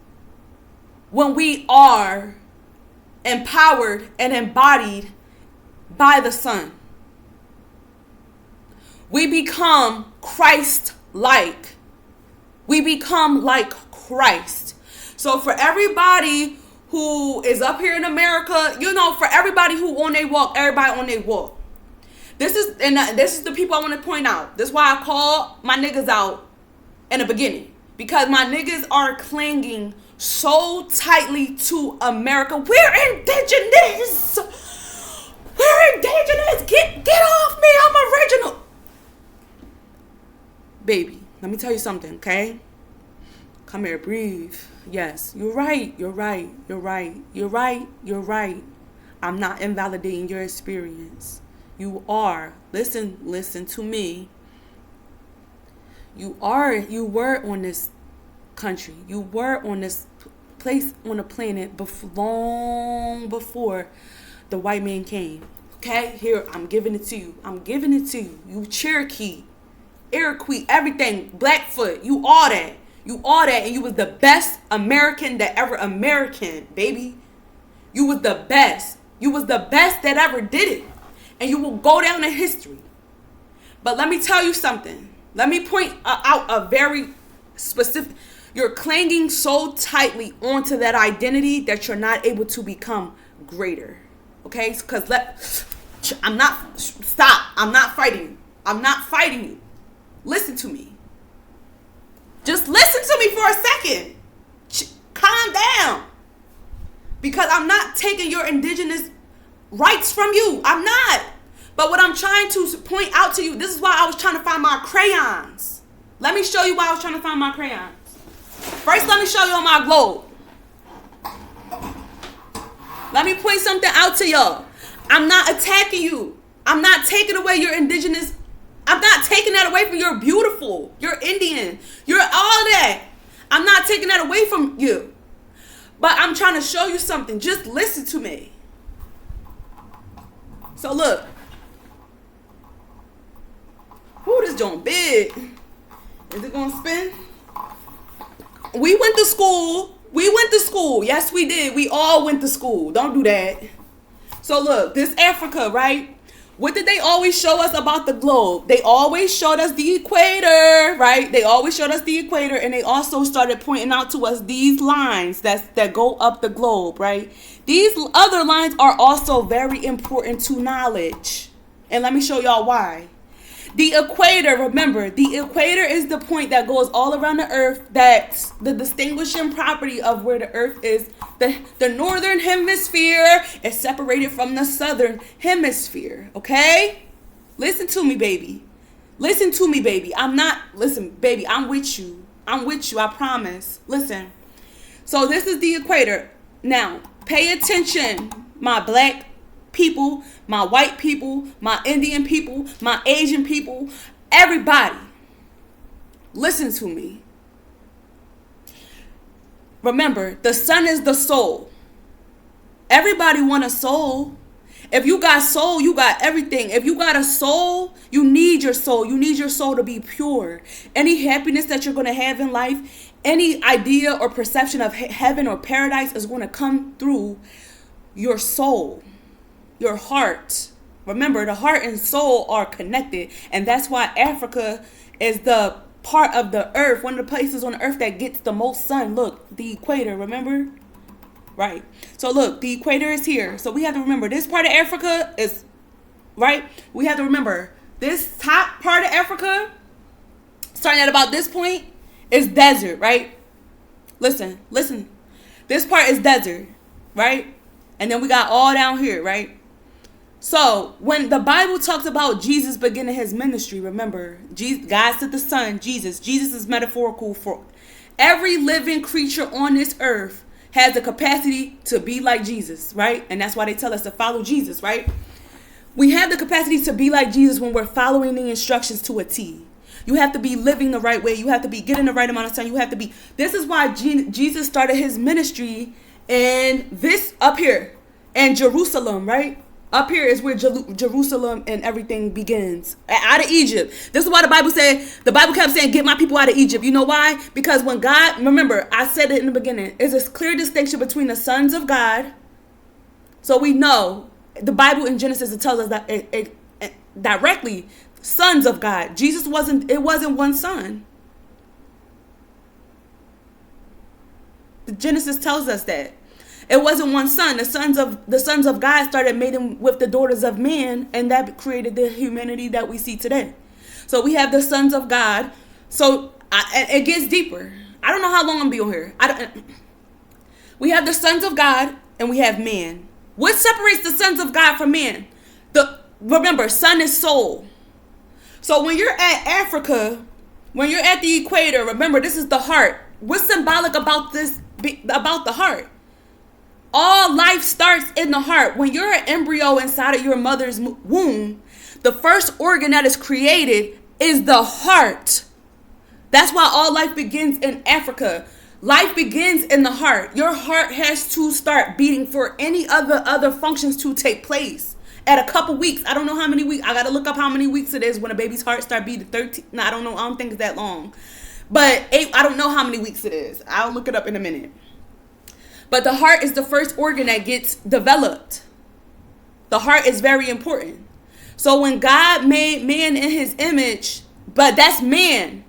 when we are empowered, and embodied by the Son. We become Christ-like. We become like Christ. So for everybody who is up here in America, for everybody who on their walk, everybody on their walk. This is the people I want to point out. This is why I call my niggas out in the beginning. Because my niggas are clinging so tightly to America. We're indigenous. We're indigenous. Get off me. I'm original. Baby, let me tell you something, okay? Come here, breathe. Yes, you're right. I'm not invalidating your experience. You are. Listen to me. You were on this country. You were on this place on the planet long before the white man came. Okay? Here, I'm giving it to you. You Cherokee, Iroquois, everything, Blackfoot, you all that. And you was the best American that ever American, baby. You was the best. You was the best that ever did it. And you will go down in history. But let me tell you something. Let me point out a very specific. You're clinging so tightly onto that identity that you're not able to become greater. Okay? Because I'm not fighting you. Listen to me. Just listen to me for a second. Calm down. Because I'm not taking your indigenous rights from you. I'm not. But what I'm trying to point out to you, this is why I was trying to find my crayons. Let me show you why I was trying to find my crayons. First, let me show you on my globe. Let me point something out to y'all. I'm not attacking you. I'm not taking away your indigenous. I'm not taking that away from you're beautiful. You're Indian. You're all that. I'm not taking that away from you. But I'm trying to show you something. Just listen to me. So look. Ooh, this joint big. Is it gonna spin? We went to school. Yes, we did. We all went to school. Don't do that. So look, this Africa, right? What did they always show us about the globe? They always showed us the equator, right? They always showed us the equator, and they also started pointing out to us these lines that go up the globe, right? These other lines are also very important to knowledge. And let me show y'all why. The equator, remember, the equator is the point that goes all around the earth. That's the distinguishing property of where the earth is. The northern hemisphere is separated from the southern hemisphere, okay? Listen to me, baby. Listen, baby, I'm with you, I promise. Listen. So this is the equator. Now, pay attention, my black people, my white people, my Indian people, my Asian people, everybody. Listen to me. Remember, the sun is the soul. Everybody want a soul. If you got soul, you got everything. If you got a soul, you need your soul. You need your soul to be pure. Any happiness that you're going to have in life, any idea or perception of heaven or paradise is going to come through your soul, your heart. Remember, the heart and soul are connected. And that's why Africa is the part of the earth, one of the places on the earth that gets the most sun. Look, the equator, remember? Right. So look, the equator is here. So we have to remember this part of Africa is, right? We have to remember this top part of Africa, starting at about this point, is desert, right? Listen. This part is desert, right? And then we got all down here, right? So when the Bible talks about Jesus beginning his ministry, remember, God sent the Son, Jesus. Jesus is metaphorical for every living creature on this earth has the capacity to be like Jesus, right? And that's why they tell us to follow Jesus, right? We have the capacity to be like Jesus when we're following the instructions to a T. You have to be living the right way. You have to be getting the right amount of time. You have to be. This is why Jesus started his ministry in this up here in Jerusalem, right? Up here is where Jerusalem and everything begins. Out of Egypt. This is why the Bible kept saying, get my people out of Egypt. You know why? Because when God, remember, I said it in the beginning, there's a clear distinction between the sons of God So we know the Bible in Genesis, it tells us that it directly, sons of God. It wasn't one son. The Genesis tells us that. It wasn't one son. The sons of God started mating with the daughters of men, and that created the humanity that we see today. So we have the sons of God. So it gets deeper. I don't know how long I'm gonna be on here. We have the sons of God and we have man. What separates the sons of God from man? Remember, son is soul. So when you're at Africa, when you're at the equator, remember, this is the heart. What's symbolic about this? About the heart? All life starts in the heart. When you're an embryo inside of your mother's womb, the first organ that is created is the heart. That's why all life begins in Africa. Life begins in the heart. Your heart has to start beating for any other functions to take place. At a couple weeks, I don't know how many weeks. I got to look up how many weeks it is when a baby's heart start beating. 13. No, I don't know. I don't think it's that long. But I don't know how many weeks it is. I'll look it up in a minute. But the heart is the first organ that gets developed. The heart is very important. So when God made man in his image, but that's man.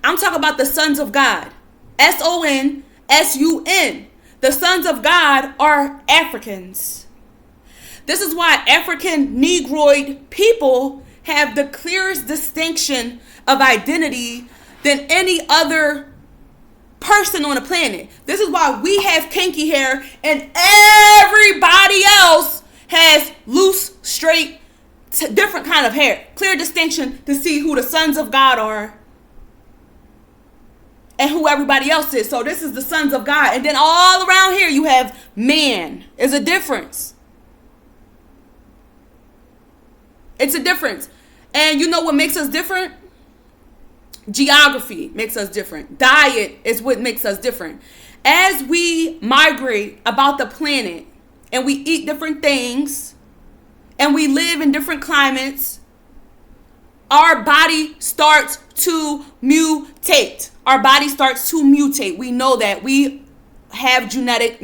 I'm talking about the sons of God. SONSUN. The sons of God are Africans. This is why African Negroid people have the clearest distinction of identity than any other person on the planet. This is why we have kinky hair and everybody else has loose, straight, different kind of hair. Clear distinction to see who the sons of God are and who everybody else is. So this is the sons of God. And then all around here you have man. There's a difference. It's a difference. And you know what makes us different? Geography makes us different. Diet is what makes us different. As we migrate about the planet and we eat different things and we live in different climates, our body starts to mutate. Our body starts to mutate. We know that we have genetic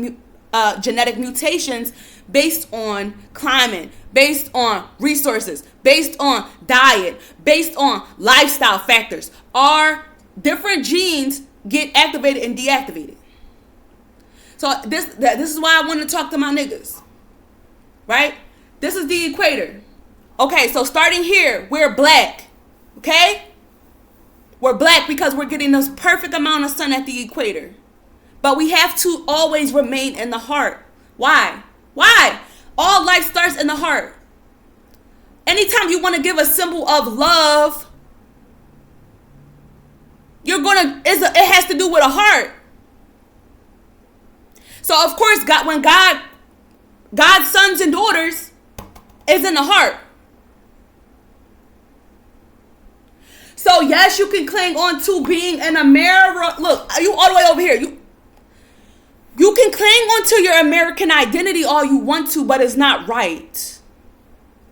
mutations based on climate, based on resources, based on diet, based on lifestyle factors. Our different genes get activated and deactivated. So this is why I want to talk to my niggas. Right? This is the equator. Okay, so starting here, we're black. Okay? We're black because we're getting this perfect amount of sun at the equator. But we have to always remain in the heart. Why? Why? All life starts in the heart. Anytime you want to give a symbol of love, it has to do with a heart. So of course, God's sons and daughters is in the heart. So yes, you can cling on to being an American. Look, you all the way over here. You can cling on to your American identity all you want to, but it's not right.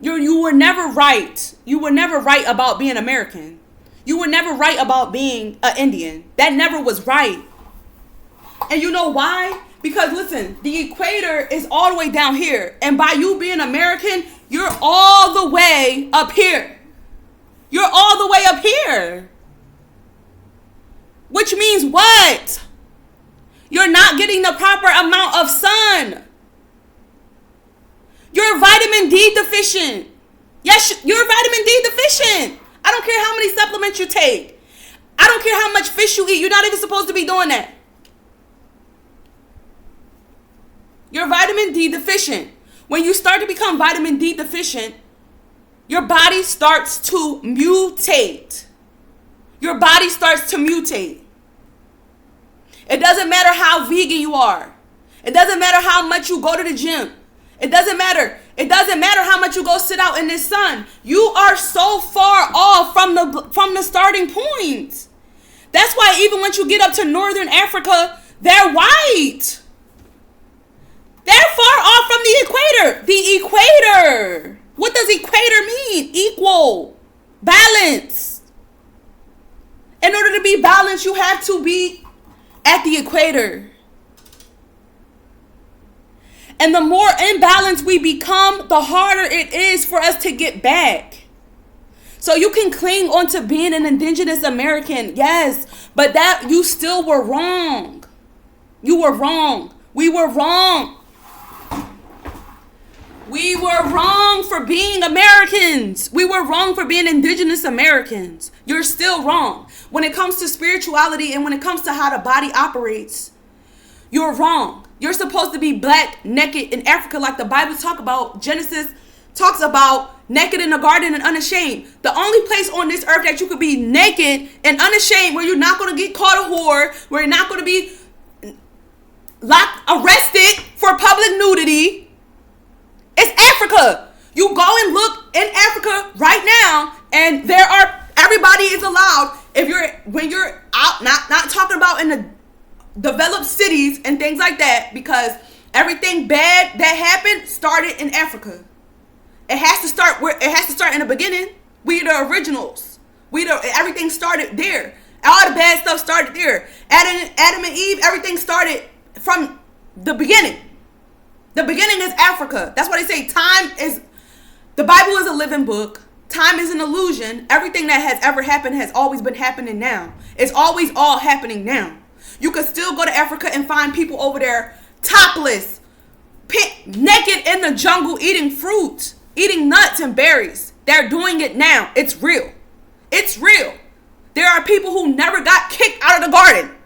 You were never right. You were never right about being American. You were never right about being an Indian. That never was right. And you know why? Because listen, the equator is all the way down here. And by you being American, you're all the way up here. You're all the way up here. Which means what? You're not getting the proper amount of sun. You're vitamin D deficient. Yes, you're vitamin D deficient. I don't care how many supplements you take. I don't care how much fish you eat. You're not even supposed to be doing that. You're vitamin D deficient. When you start to become vitamin D deficient, your body starts to mutate. Your body starts to mutate. It doesn't matter how vegan you are. It doesn't matter how much you go to the gym. It doesn't matter. It doesn't matter how much you go sit out in the sun. You are so far off from the starting point. That's why even once you get up to northern Africa, they're white. They're far off from the equator. The equator. What does equator mean? Equal. Balance. In order to be balanced, you have to be at the equator. And the more imbalanced we become, the harder it is for us to get back. So you can cling on to being an indigenous American, yes, but that you still were wrong. You were wrong. We were wrong. We were wrong for being Americans. We were wrong for being indigenous Americans. You're still wrong. When it comes to spirituality and when it comes to how the body operates, you're wrong. You're supposed to be black, naked in Africa like the Bible talks about. Genesis talks about naked in the garden and unashamed. The only place on this earth that you could be naked and unashamed, where you're not going to get caught a whore, where you're not going to be arrested for public nudity, is Africa. You go and look in Africa right now, and everybody is allowed. When you're out, not talking about in the developed cities and things like that, because everything bad that happened started in Africa. It has to start in the beginning. We the originals. Everything started there. All the bad stuff started there. Adam and Eve, everything started from the beginning. The beginning is Africa. That's why they say the Bible is a living book. Time is an illusion. Everything that has ever happened has always been happening now. It's always all happening now. You could still go to Africa and find people over there topless, naked in the jungle, eating fruit, eating nuts and berries. They're doing it now. It's real. It's real. There are people who never got kicked out of the garden.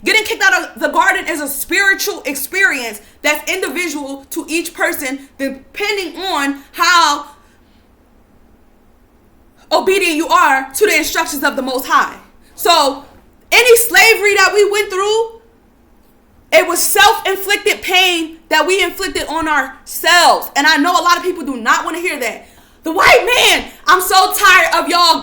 Getting kicked out of the garden is a spiritual experience that's individual to each person, depending on how obedient you are to the instructions of the Most High. So any slavery that we went through, it was self-inflicted pain that we inflicted on ourselves. And I know a lot of people do not want to hear that. The white man, I'm so tired of y'all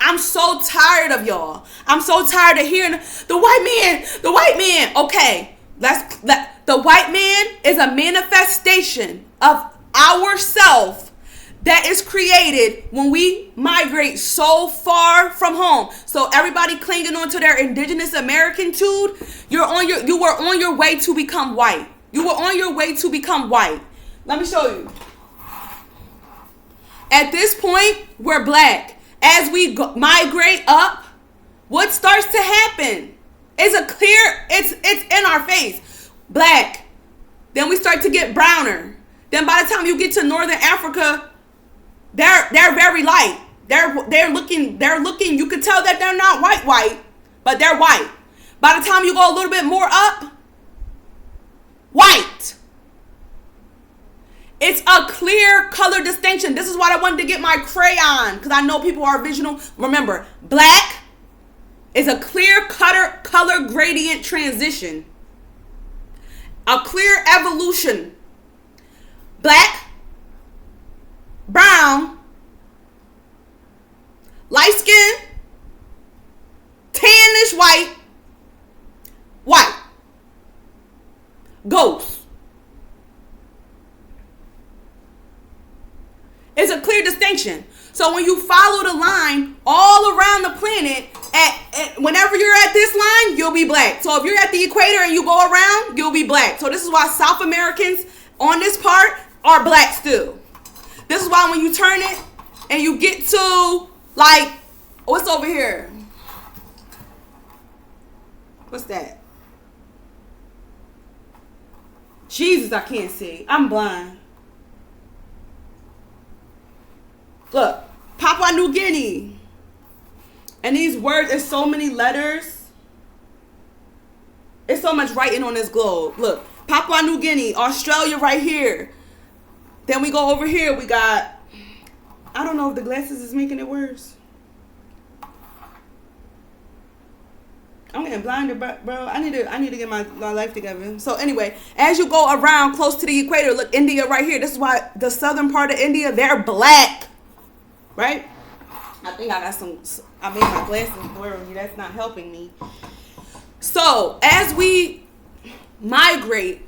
I'm so tired of y'all. I'm so tired of hearing the white man. Okay, the white man is a manifestation of ourself that is created when we migrate so far from home. So everybody clinging on to their indigenous Americanitude, you were on your way to become white. You were on your way to become white. Let me show you. At this point, we're black. As we migrate up, what starts to happen is it's in our face. Black. Then we start to get browner. Then by the time you get to Northern Africa, they're very light. They're looking, you can tell that they're not white, but they're white. By the time you go a little bit more up, white. It's a clear color distinction. This is why I wanted to get my crayon, because I know people are visual. Remember, black is a clear color gradient transition. A clear evolution. Black, brown, light skin, tannish white, ghost. It's a clear distinction. So when you follow the line all around the planet, whenever you're at this line, you'll be black. So if you're at the equator and you go around, you'll be black. So this is why South Americans on this part are black still. This is why when you turn it and you get to, like, what's over here? What's that? Jesus, I can't see. I'm blind. Look, Papua New Guinea. And these words, there's so many letters. There's so much writing on this globe. Look, Papua New Guinea, Australia right here. Then we go over here, we got, I don't know if the glasses is making it worse. I'm getting blinded, bro. I need to get my life together. So anyway, as you go around close to the equator, look, India right here. This is why the southern part of India, they're black. Right? I think I made my glasses blurry. That's not helping me. So, as we migrate,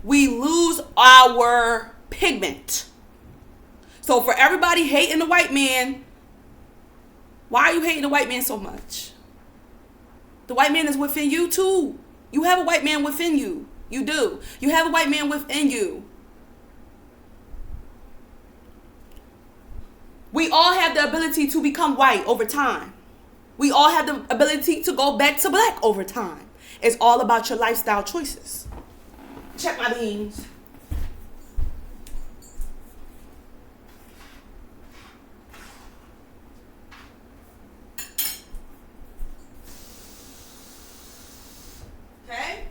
we lose our pigment. So, for everybody hating the white man, why are you hating the white man so much? The white man is within you too. You have a white man within you. You do. You have a white man within you. We all have the ability to become white over time. We all have the ability to go back to black over time. It's all about your lifestyle choices. Check my beans. Okay?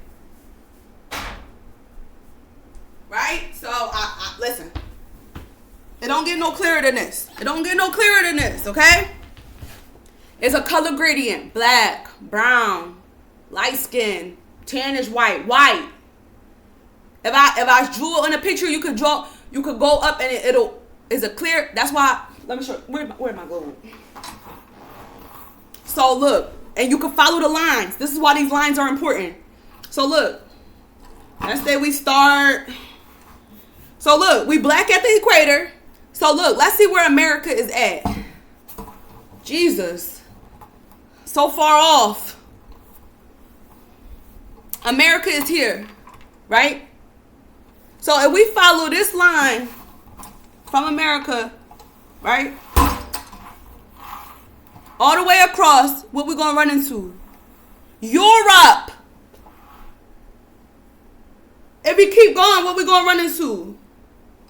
Right? So, listen. It don't get no clearer than this. It don't get no clearer than this, okay? It's a color gradient. Black, brown, light skin, tannish white, white. If I drew it on a picture, you could go up and it's a clear. That's why, let me show you. Where am I going? So look, and you can follow the lines. This is why these lines are important. So look, let's say we start. So look, we black at the equator. So look, let's see where America is at. Jesus. So far off. America is here, right? So if we follow this line from America, right? All the way across, what we're going to run into? Europe. If we keep going, what we're going to run into?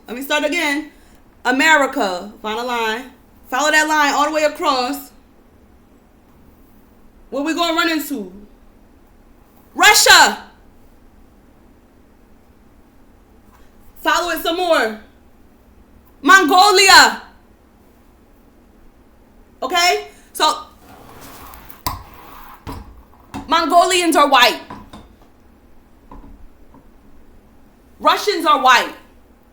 Let me start again. America. Find a line. Follow that line all the way across. What we going to run into? Russia. Follow it some more. Mongolia. Okay? So, Mongolians are white. Russians are white.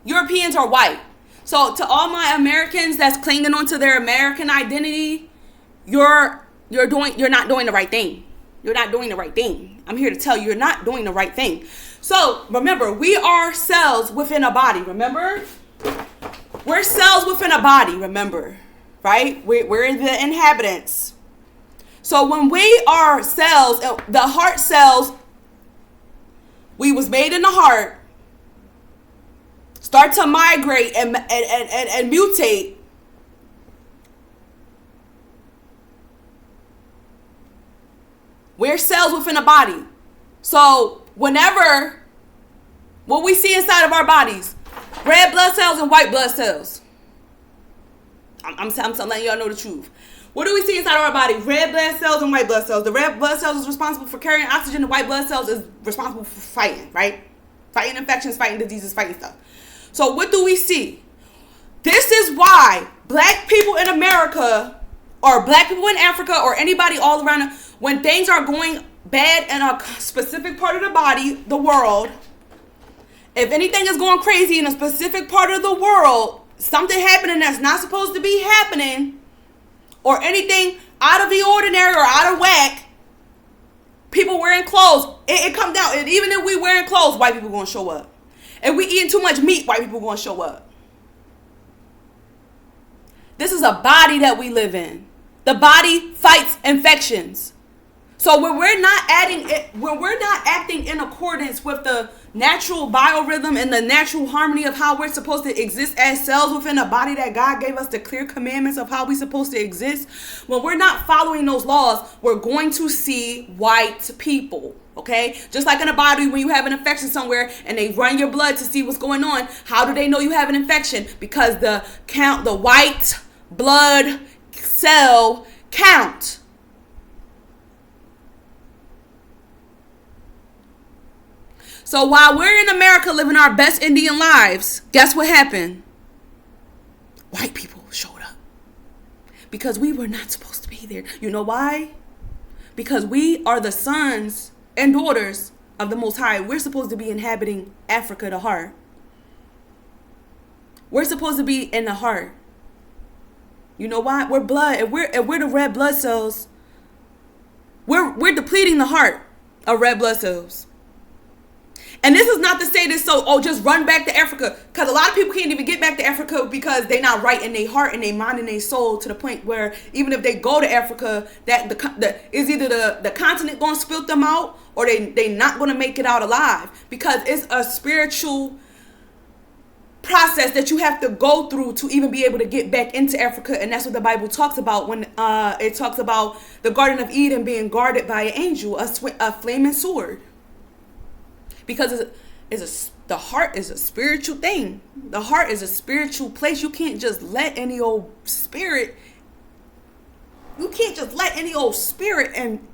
Europeans are white. So to all my Americans that's clinging onto their American identity, you're not doing the right thing. You're not doing the right thing. I'm here to tell you, you're not doing the right thing. So remember, we are cells within a body. Remember, we're cells within a body. Remember, right? We're the inhabitants. So when we are cells, the heart cells, we was made in the heart, start to migrate and mutate. We're cells within a body. So whenever, what we see inside of our bodies, red blood cells and white blood cells. I'm letting y'all know the truth. What do we see inside of our body? Red blood cells and white blood cells. The red blood cells is responsible for carrying oxygen. The white blood cells is responsible for fighting, right? Fighting infections, fighting diseases, fighting stuff. So what do we see? This is why black people in America or black people in Africa or anybody all around, when things are going bad in a specific part of the body, the world, if anything is going crazy in a specific part of the world, something happening that's not supposed to be happening, or anything out of the ordinary or out of whack, people wearing clothes, it come down. And even if we wearing clothes, white people going to show up. If we eating too much meat, white people going to show up. This is a body that we live in. The body fights infections. So when we're not acting in accordance with the natural biorhythm and the natural harmony of how we're supposed to exist as cells within a body that God gave us the clear commandments of how we're supposed to exist, when we're not following those laws, we're going to see white people. Okay? Just like in a body, when you have an infection somewhere and they run your blood to see what's going on, how do they know you have an infection? Because the white blood cell count. So while we're in America living our best Indian lives, guess what happened? White people showed up. Because we were not supposed to be there. You know why? Because we are the sons and daughters of the Most High. We're supposed to be inhabiting Africa, the heart. We're supposed to be in the heart. You know why? We're blood. If we're the red blood cells, we're depleting the heart of red blood cells. And this is not to say this so, just run back to Africa. Because a lot of people can't even get back to Africa because they're not right in their heart and their mind and their soul, to the point where even if they go to Africa, that is either the continent going to spit them out, or they not going to make it out alive. Because it's a spiritual process that you have to go through to even be able to get back into Africa. And that's what the Bible talks about when it talks about the Garden of Eden being guarded by an angel, a flaming sword. Because the heart is a spiritual thing. The heart is a spiritual place. You can't just let any old spirit and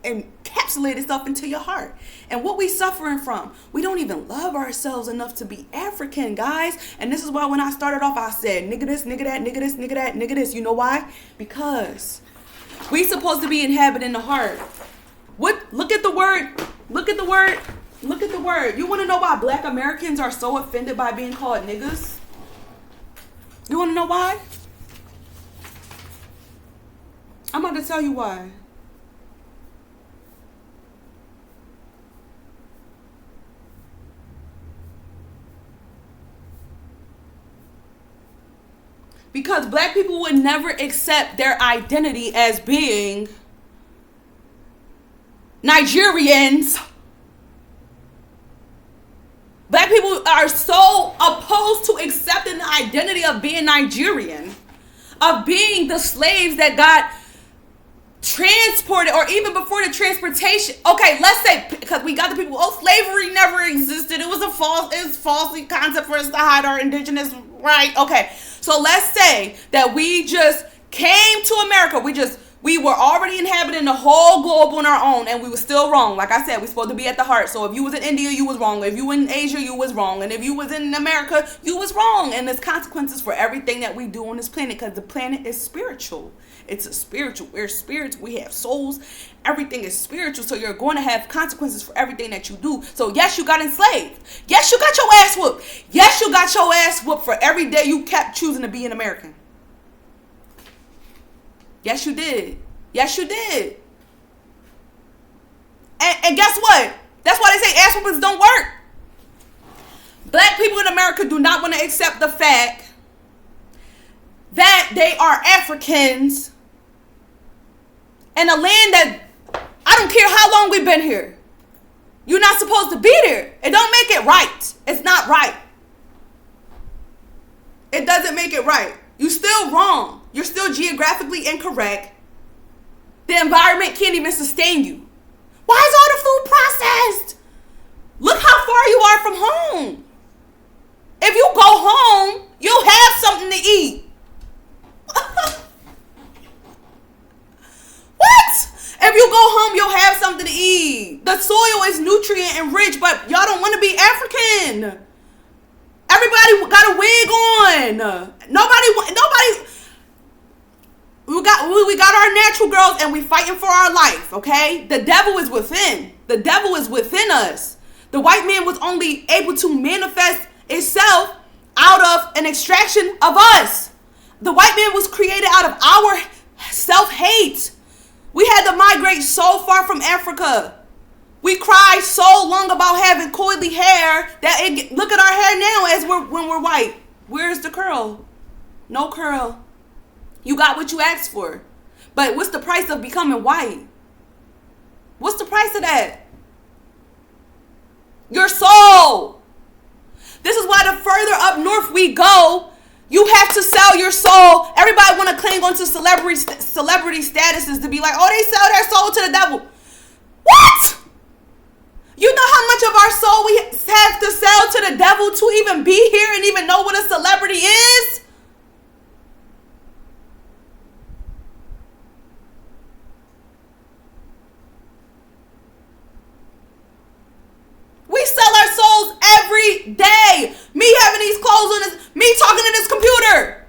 encapsulate itself into your heart. And what we suffering from, we don't even love ourselves enough to be African, guys. And this is why when I started off, I said, nigga this, nigga that, nigga this, nigga that, nigga this. You know why? Because we supposed to be inhabiting the heart. Look at the word. You want to know why Black Americans are so offended by being called niggas? You want to know why? I'm about to tell you why. Because Black people would never accept their identity as being Nigerians. Black people are so opposed to accepting the identity of being Nigerian, of being the slaves that got transported, or even before the transportation. Okay, let's say, because we got the people, slavery never existed. It was false concept for us to hide our indigenous right. Okay, so let's say that we just came to America. We were already inhabiting the whole globe on our own, and we were still wrong. Like I said, we're supposed to be at the heart. So if you was in India, you was wrong. If you were in Asia, you was wrong. And if you was in America, you was wrong. And there's consequences for everything that we do on this planet, because the planet is spiritual. It's a spiritual. We're spirits. We have souls. Everything is spiritual. So you're going to have consequences for everything that you do. So yes, you got enslaved. Yes, you got your ass whooped. Yes, you got your ass whooped for every day you kept choosing to be an American. Yes, you did. Yes, you did. And guess what? That's why they say ass whoopings don't work. Black people in America do not want to accept the fact that they are Africans in a land that, I don't care how long we've been here, you're not supposed to be there. It don't make it right. It's not right. It doesn't make it right. You're still wrong. You're still geographically incorrect. The environment can't even sustain you. Why is all the food processed? Look how far you are from home. If you go home, you'll have something to eat. What? If you go home, you'll have something to eat. The soil is nutrient and rich, but y'all don't want to be African. Everybody got a wig on. Nobody. We got our natural girls, and we fighting for our life, okay? The devil is within. The devil is within us. The white man was only able to manifest itself out of an extraction of us. The white man was created out of our self-hate. We had to migrate so far from Africa. We cried so long about having coily hair that look at our hair now when we're white. Where's the curl? No curl. You got what you asked for. But what's the price of becoming white? What's the price of that? Your soul. This is why the further up north we go, you have to sell your soul. Everybody want to cling onto celebrity statuses to be like, oh, they sell their soul to the devil. What? You know how much of our soul we have to sell to the devil to even be here and even know what a celebrity is? We sell our souls every day. Me having these clothes on, me talking to this computer.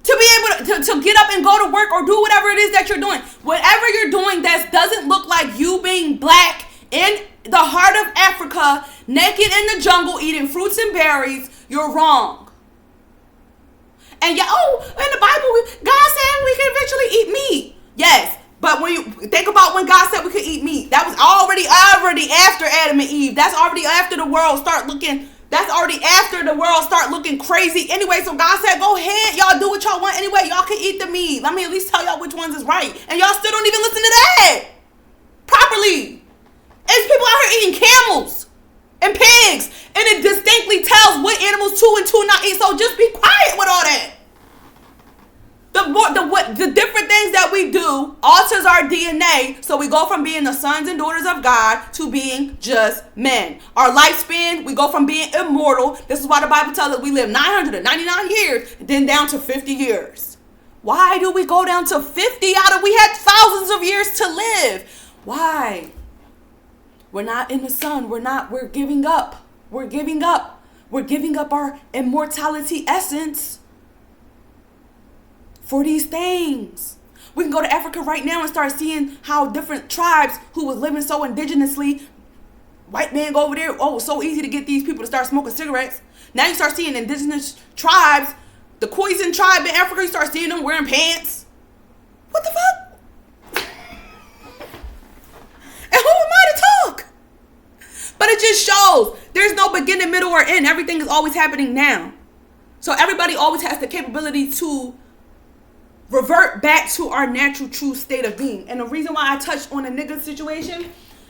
To be able to get up and go to work or do whatever it is that you're doing. Whatever you're doing that doesn't look like you being black in the heart of Africa, naked in the jungle, eating fruits and berries, you're wrong. And in the Bible, God said we can eventually eat meat. Yes. But when you think about when God said we could eat meat, that was already after Adam and Eve. That's already after the world start looking. That's already after the world start looking crazy anyway. So God said, go ahead, y'all do what y'all want anyway. Y'all can eat the meat. Let me at least tell y'all which ones is right. And y'all still don't even listen to that properly. There's people out here eating camels and pigs, and it distinctly tells what animals to and to not eat. So just be quiet with all that. The different things that we do alters our DNA, so we go from being the sons and daughters of God to being just men. Our lifespan, we go from being immortal. This is why the Bible tells us we live 999 years, then down to 50 years. Why do we go down to 50 we had thousands of years to live? Why? We're not in the sun. We're giving up. We're giving up. We're giving up our immortality essence for these things. We can go to Africa right now and start seeing how different tribes who was living so indigenously, white man go over there, oh, it's so easy to get these people to start smoking cigarettes. Now you start seeing indigenous tribes, the Khoisan tribe in Africa, you start seeing them wearing pants. What the fuck? And who am I to talk? But it just shows there's no beginning, middle, or end. Everything is always happening now. So everybody always has the capability to revert back to our natural true state of being. And the reason why I touched on the nigga situation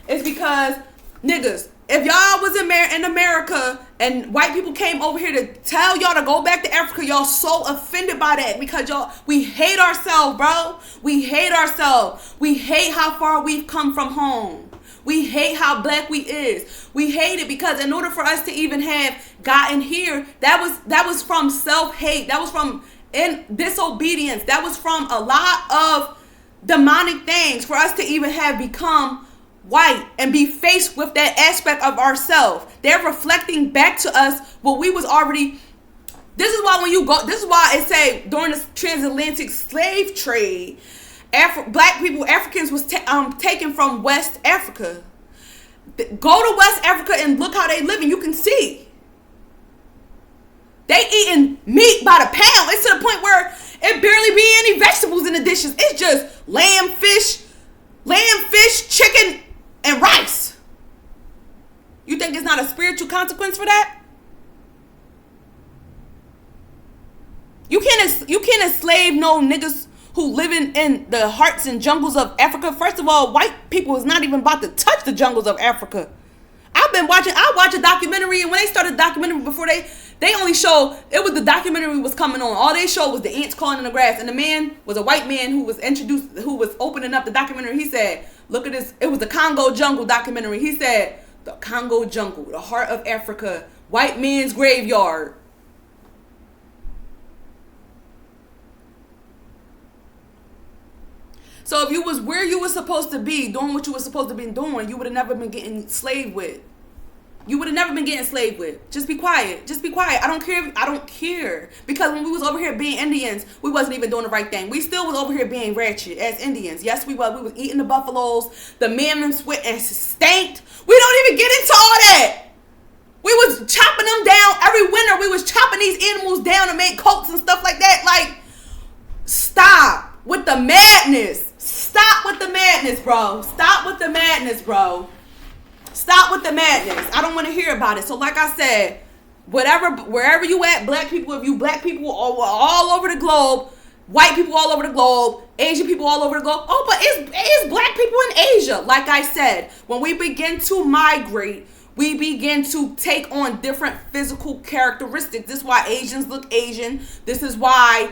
is because niggas, if y'all was in America and white people came over here to tell y'all to go back to Africa, y'all so offended by that because we hate ourselves, bro. We hate ourselves. We hate how far we've come from home. We hate how black we is. We hate it because in order for us to even have gotten here, that was from self-hate. That was from disobedience. That was from a lot of demonic things for us to even have become white and be faced with that aspect of ourselves. They're reflecting back to us what we was already. This is why it say during the transatlantic slave trade, black people, Africans was taken from West Africa. Go to West Africa and look how they live, and you can see. They eating meat by the pound. It's to the point where it barely be any vegetables in the dishes. It's just lamb, fish, chicken, and rice. You think it's not a spiritual consequence for that? You can't enslave no niggas who living in the hearts and jungles of Africa. First of all, white people is not even about to touch the jungles of Africa. I watch a documentary, and when they started the documentary before they only showed, it was the documentary was coming on. All they showed was the ants crawling in the grass. And the man was a white man who was opening up the documentary. He said, look at this. It was the Congo jungle documentary. He said, the Congo jungle, the heart of Africa, white man's graveyard. So if you was where you were supposed to be, doing what you were supposed to be doing, you would have never been getting slaved with. You would have never been getting slaved with. Just be quiet. Just be quiet. I don't care. Because when we was over here being Indians, we wasn't even doing the right thing. We still was over here being ratchet as Indians. Yes, we was. We was eating the buffaloes. The men sweat and stanked. We don't even get into all that. We was chopping them down every winter. We was chopping these animals down to make coats and stuff like that. Like, stop with the madness. Stop with the madness, bro. Stop with the madness, bro. Stop with the madness. I don't want to hear about it. So like I said, wherever you at, black people, if you black people all over the globe, white people all over the globe, Asian people all over the globe. Oh, but it's black people in Asia. Like I said, when we begin to migrate, we begin to take on different physical characteristics. This is why Asians look Asian. This is why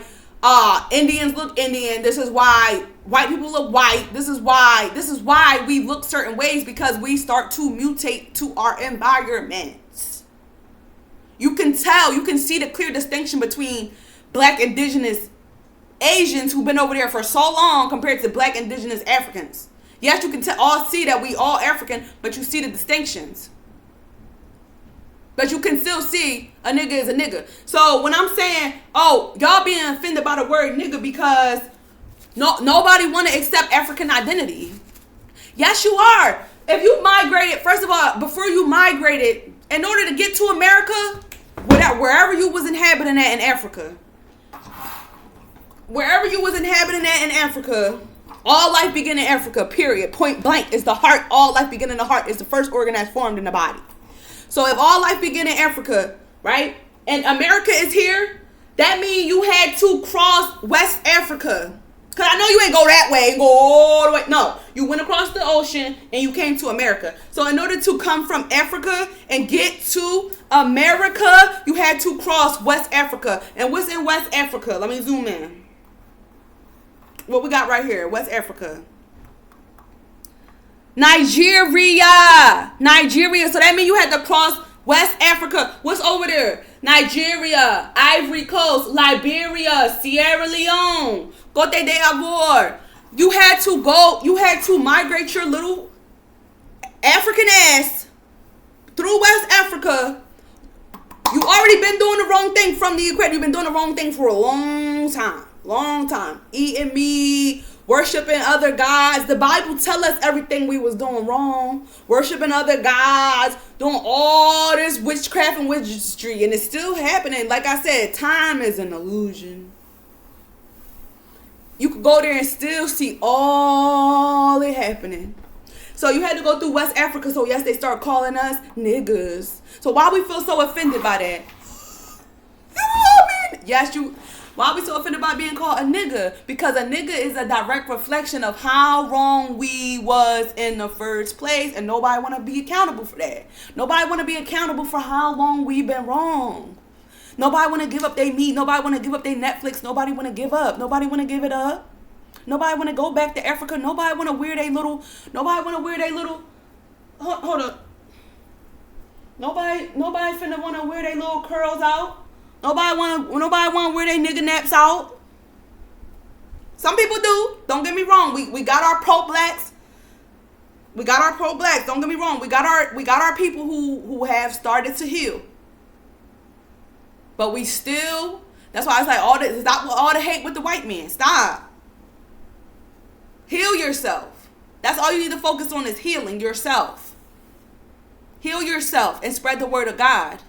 Indians look Indian. This is why white people look white. This is why we look certain ways, because we start to mutate to our environments. You can tell, you can see the clear distinction between black indigenous Asians who've been over there for so long compared to black indigenous Africans. Yes, you can all see that we all African, but you see the distinctions. But you can still see a nigga is a nigga. So when I'm saying, oh, y'all being offended by the word nigga because nobody want to accept African identity. Yes, you are. If you migrated, first of all, before you migrated, in order to get to America, wherever you was inhabiting at in Africa, All life begin in Africa, period. Point blank is the heart. All life begin in the heart is the first organ that's formed in the body. So if all life begin in Africa, right, and America is here, that means you had to cross West Africa. Because I know you ain't go that way and go all the way. No, you went across the ocean and you came to America. So in order to come from Africa and get to America, you had to cross West Africa. And what's in West Africa? Let me zoom in. What we got right here, West Africa. Nigeria. So that means you had to cross West Africa. What's over there? Nigeria, Ivory Coast, Liberia, Sierra Leone, Cote d'Ivoire. You had to migrate your little African ass through West Africa. You already been doing the wrong thing from the equator. You've been doing the wrong thing for a long time. Eating meat, worshiping other gods. The Bible tell us everything we was doing wrong. Worshiping other gods, doing all this witchcraft and wizardry, and it's still happening. Like I said, time is an illusion. You could go there and still see all it happening. So you had to go through West Africa. So yes, they start calling us niggas. So why we feel so offended by that? Yes, why are we so offended by being called a nigga? Because a nigga is a direct reflection of how wrong we was in the first place. And nobody want to be accountable for that. Nobody want to be accountable for how long we've been wrong. Nobody want to give up their meat. Nobody want to give up their Netflix. Nobody want to give up. Nobody want to give it up. Nobody want to go back to Africa. Nobody want to wear their little. Hold up. Nobody finna want to wear their little curls out. Nobody want to wear their nigga naps out. Some people do. Don't get me wrong. We got our pro-blacks. Don't get me wrong. We got our people who have started to heal. But we still, that's why it's like stop all the hate with the white man. Stop. Heal yourself. That's all you need to focus on is healing yourself. Heal yourself and spread the word of God.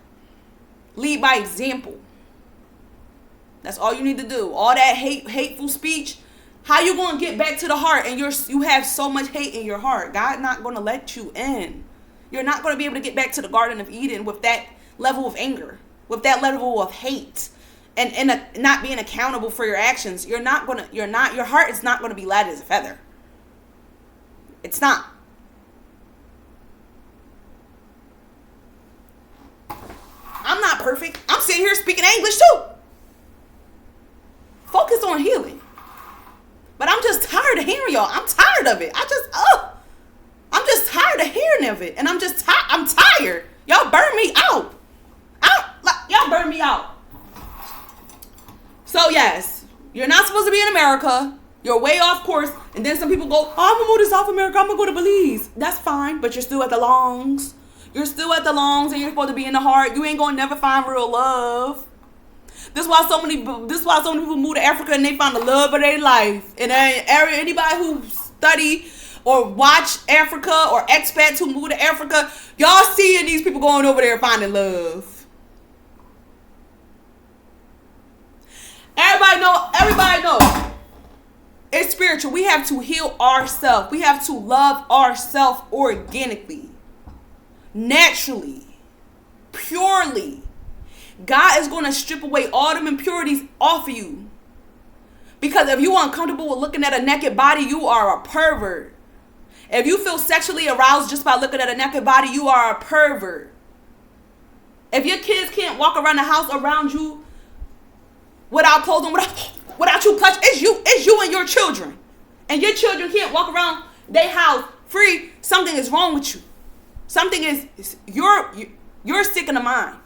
Lead by example. That's all you need to do. All that hateful speech. How you going to get back to the heart and you have so much hate in your heart? God not going to let you in. You're not going to be able to get back to the Garden of Eden with that level of anger, with that level of hate, and not being accountable for your actions. Your heart is not going to be light as a feather. It's not. I'm not perfect. I'm sitting here speaking English too. Focus on healing. But I'm just tired of hearing y'all. I'm tired of it. I'm just tired of hearing of it. And I'm tired. Y'all burn me out. Y'all burn me out. So yes, you're not supposed to be in America. You're way off course. And then some people go, oh, I'm going to move to South America. I'm going to go to Belize. That's fine. But you're still at the lungs. You're still at the lungs and you're supposed to be in the heart. You ain't going to never find real love. This is why so many people move to Africa and they find the love of their life. And anybody who study or watch Africa or expats who move to Africa, y'all seeing these people going over there finding love. Everybody know. It's spiritual. We have to heal ourselves. We have to love ourselves organically, naturally, purely. God is going to strip away all them impurities off of you. Because if you're uncomfortable with looking at a naked body, you are a pervert. If you feel sexually aroused just by looking at a naked body, you are a pervert. If your kids can't walk around the house around you without clothes on, without you touch, it's you and your children. And your children can't walk around their house free. Something is wrong with you. Something is, you're sick in the mind.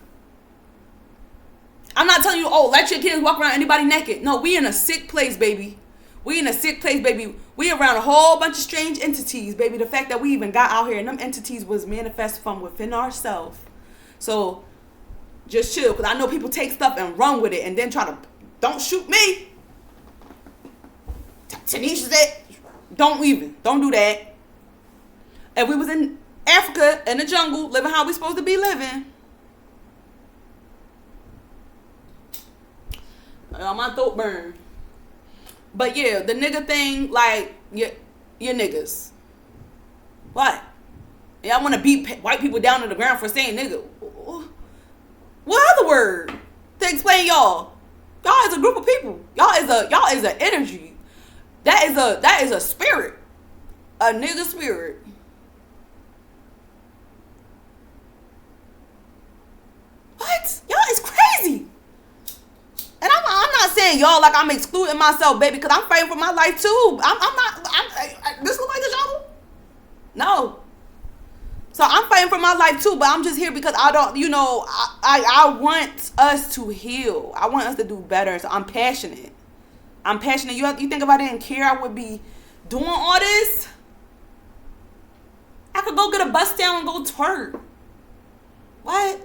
I'm not telling you, let your kids walk around anybody naked. No, we in a sick place, baby. We around a whole bunch of strange entities, baby. The fact that we even got out here and them entities was manifest from within ourselves. So just chill, because I know people take stuff and run with it and then try to, don't shoot me. Tanisha said, don't do that. If we was in Africa, in the jungle, living how we supposed to be living, my throat burn. But yeah, the nigga thing, like, you niggas. What? Y'all want to beat white people down to the ground for saying nigga. What other word to explain y'all? Y'all is a group of people. Y'all is an energy. That is a spirit. A nigga spirit. What? Y'all is crazy. And I'm not saying y'all like I'm excluding myself, baby, because I'm fighting for my life too. This look like a jungle? No. So I'm fighting for my life too, but I'm just here because I don't, I want us to heal. I want us to do better. So I'm passionate. You think if I didn't care, I would be doing all this? I could go get a bus down and go twerk. What?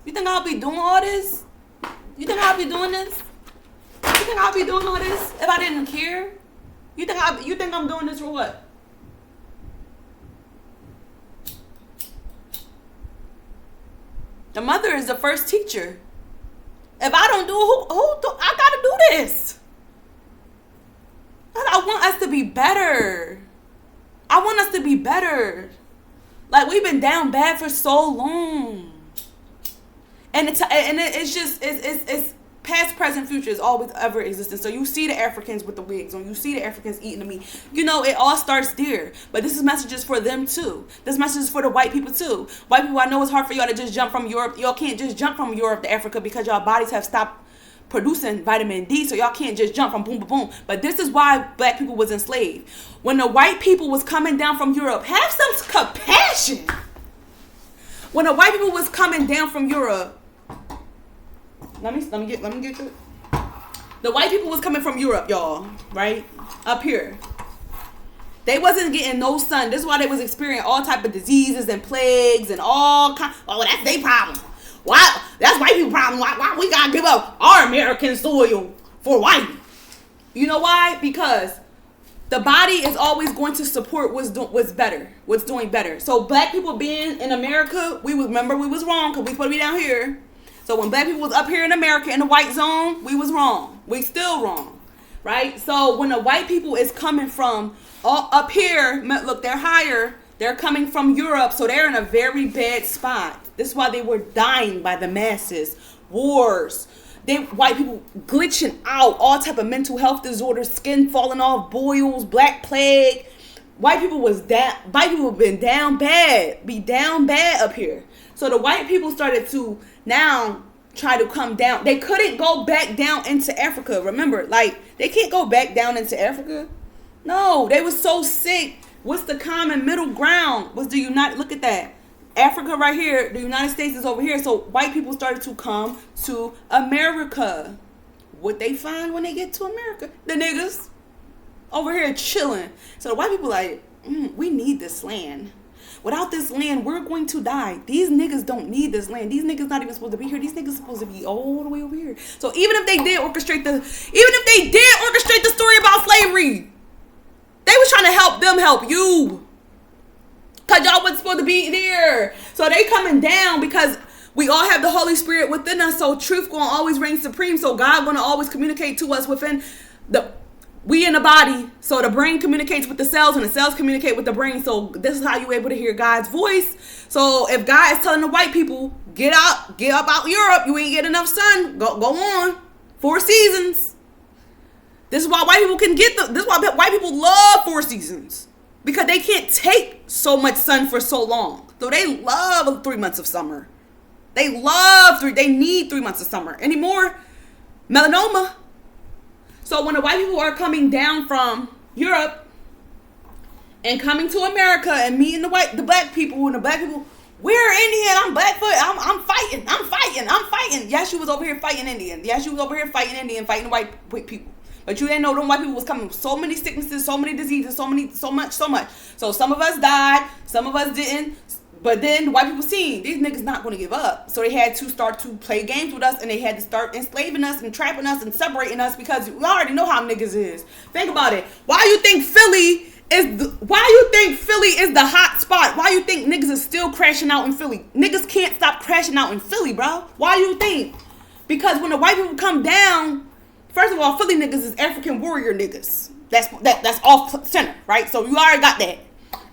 You think I'll be doing all this? You think I'll be doing this? You think I'll be doing all this if I didn't care? You think I'm doing this for what? The mother is the first teacher. If I don't do it, I gotta do this. I want us to be better. I want us to be better. Like, we've been down bad for so long. And it's past, present, future is always ever existing. So you see the Africans with the wigs on. You see the Africans eating the meat. It all starts there. But this is messages for them too. This message is for the white people too. White people, I know it's hard for y'all to just jump from Europe. Y'all can't just jump from Europe to Africa because y'all bodies have stopped producing vitamin D. So y'all can't just jump from boom, boom, boom. But this is why black people was enslaved. When the white people was coming down from Europe, have some compassion. When the white people was coming down from Europe, let me get you. The white people was coming from Europe, y'all, right? Up here. They wasn't getting no sun. This is why they was experiencing all type of diseases and plagues and all kind. Oh, that's their problem. Why? That's white people problem. Why we gotta give up our American soil for white? You know why? Because the body is always going to support what's doing better. So black people being in America, we was wrong because we supposed to be down here. So when black people was up here in America in the white zone, we was wrong. We still wrong, right? So when the white people is coming from all up here, look, they're higher. They're coming from Europe, so they're in a very bad spot. This is why they were dying by the masses. Wars. White people glitching out, all type of mental health disorders, skin falling off, boils, black plague. White people have been down bad, be down bad up here. So the white people started to now try to come down. They couldn't go back down into Africa. Remember, like, they can't go back down into Africa. No, they was so sick. What's the common middle ground? Look at that. Africa right here, the United States is over here. So white people started to come to America. What they find when they get to America? The niggas over here chilling. So the white people like, we need this land. Without this land, we're going to die. These niggas don't need this land. These niggas not even supposed to be here. These niggas supposed to be all the way over here. So even if they did orchestrate the story about slavery, they was trying to help them help you. Because y'all wasn't supposed to be there. So they coming down because we all have the Holy Spirit within us. So truth going to always reign supreme. So God going to always communicate to us within we in the body. So the brain communicates with the cells and the cells communicate with the brain. So this is how you're able to hear God's voice. So if God is telling the white people, get up out Europe, you ain't get enough sun, go on. 4 seasons. This is why white people this is why white people love 4 seasons. Because they can't take so much sun for so long. So they love 3 months of summer. They need 3 months of summer. Anymore, melanoma. So when the white people are coming down from Europe and coming to America and meeting the black people, and the black people, we're Indian, I'm Blackfoot, I'm fighting. Yes, you was over here fighting Indian. Yes, you was over here fighting Indian, fighting the white people. But you didn't know them white people was coming with so many sicknesses, so many diseases, so much. So some of us died, some of us didn't. But then the white people seen these niggas not going to give up. So they had to start to play games with us, and they had to start enslaving us and trapping us and separating us because we already know how niggas is. Think about it. Why you think Philly is the hot spot? Why you think niggas is still crashing out in Philly? Niggas can't stop crashing out in Philly, bro. Why you think? Because when the white people come down first of all, Philly niggas is African warrior niggas. That's off center, right? So you already got that.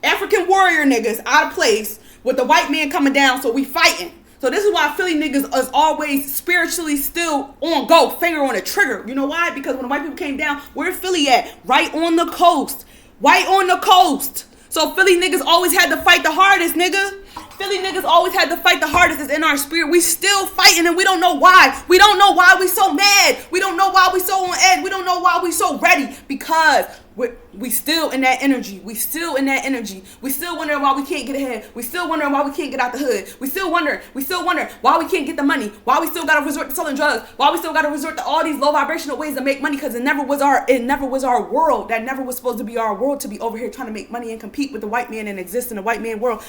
African warrior niggas out of place with the white man coming down, so we fighting. So this is why Philly niggas is always spiritually still on go, finger on the trigger. You know why? Because when the white people came down, where's Philly at? Right on the coast. Right on the coast. So Philly niggas always had to fight the hardest, nigga. Philly niggas always had to fight the hardest. It's in our spirit. We still fighting and we don't know why. We don't know why we so mad. We don't know why we so on edge. We don't know why we so ready. Because we still in that energy. We still in that energy. We still wondering why we can't get ahead. We still wondering why we can't get out the hood. We still wonder why we can't get the money. Why we still gotta resort to selling drugs. Why we still gotta resort to all these low vibrational ways to make money. Because it never was our world. That never was supposed to be our world, to be over here trying to make money and compete with the white man and exist in the white man world.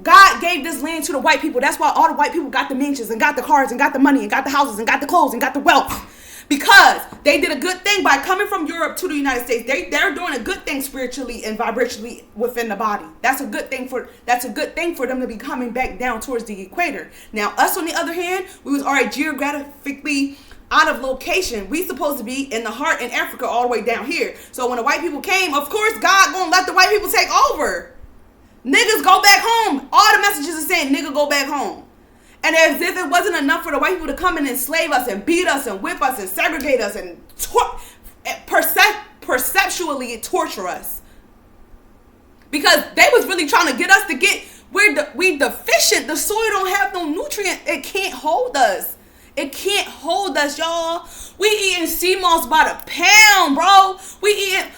God gave this land to the white people. That's why all the white people got the mansions and got the cars and got the money and got the houses and got the clothes and got the wealth. Because they did a good thing by coming from Europe to the United States. They're doing a good thing spiritually and vibrationally within the body. That's a good thing for them to be coming back down towards the equator. Now, us on the other hand, we was already geographically out of location. We supposed to be in the heart in Africa all the way down here. So when the white people came, of course God gonna let the white people take over. Niggas go back home. All the messages are saying nigga go back home. And as if it wasn't enough for the white people to come and enslave us and beat us and whip us and segregate us and perceptually torture us. Because they was really trying to get us to get, we deficient. The soil don't have no nutrient. It can't hold us. It can't hold us, y'all. We eating sea moss by the pound, bro. We eating,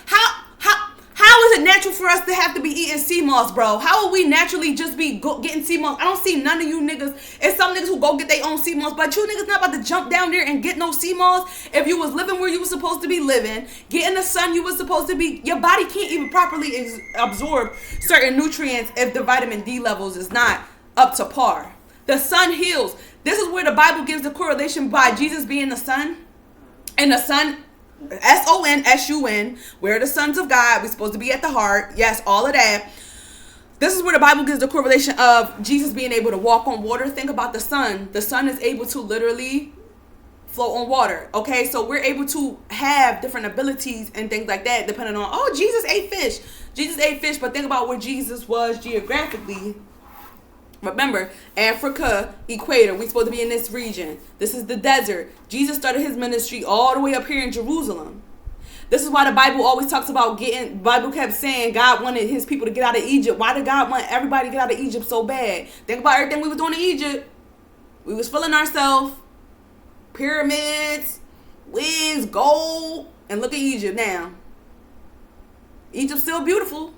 how is it natural for us to have to be eating sea moss, bro? How will we naturally just be getting sea moss? I don't see none of you niggas. It's some niggas who go get their own sea moss, but you niggas not about to jump down there and get no sea moss. If you was living where you was supposed to be living, getting the sun you was supposed to be, your body can't even properly absorb certain nutrients if the vitamin D levels is not up to par. The sun heals. This is where the Bible gives the correlation by Jesus being the sun, and the sun, S-O-N-S-U-N, we're the sons of God. We're supposed to be at the heart. Yes, all of that. This is where the Bible gives the correlation of Jesus being able to walk on water. Think about the sun. The sun is able to literally float on water. Okay, so we're able to have different abilities and things like that depending on, Jesus ate fish. Jesus ate fish, but think about where Jesus was geographically. Remember, Africa, equator, we're supposed to be in this region. This is the desert. Jesus started his ministry all the way up here in Jerusalem. This is why the Bible always talks about Bible kept saying God wanted his people to get out of Egypt. Why did God want everybody to get out of Egypt so bad? Think about everything we was doing in Egypt. We was feeling ourselves. Pyramids, wigs, gold. And look at Egypt now. Egypt's still beautiful.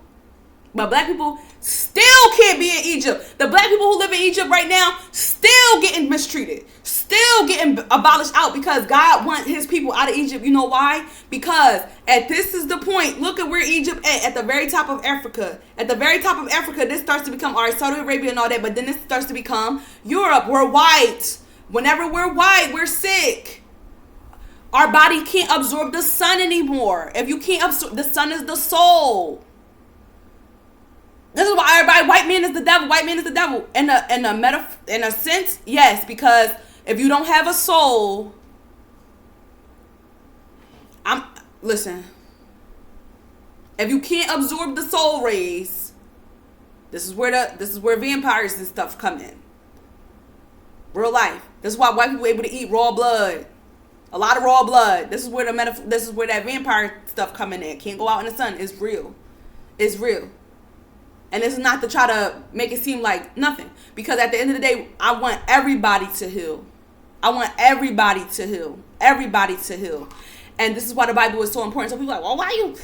But black people still can't be in Egypt. The black people who live in Egypt right now still getting mistreated. Still getting abolished out because God wants his people out of Egypt. You know why? Because this is the point. Look at where Egypt at the very top of Africa. At the very top of Africa, this starts to become, all right, Saudi Arabia and all that. But then this starts to become Europe. We're white. Whenever we're white, we're sick. Our body can't absorb the sun anymore. If you can't absorb, the sun is the soul. This is why everybody, white man is the devil. White man is the devil. In a sense, yes, because if you don't have a soul, listen. If you can't absorb the soul rays, this is where vampires and stuff come in. Real life. This is why white people are able to eat raw blood. A lot of raw blood. This is where that vampire stuff coming in. Can't go out in the sun. It's real. It's real. And this is not to try to make it seem like nothing. Because at the end of the day, I want everybody to heal. I want everybody to heal. Everybody to heal. And this is why the Bible is so important. So people are like, well, why you?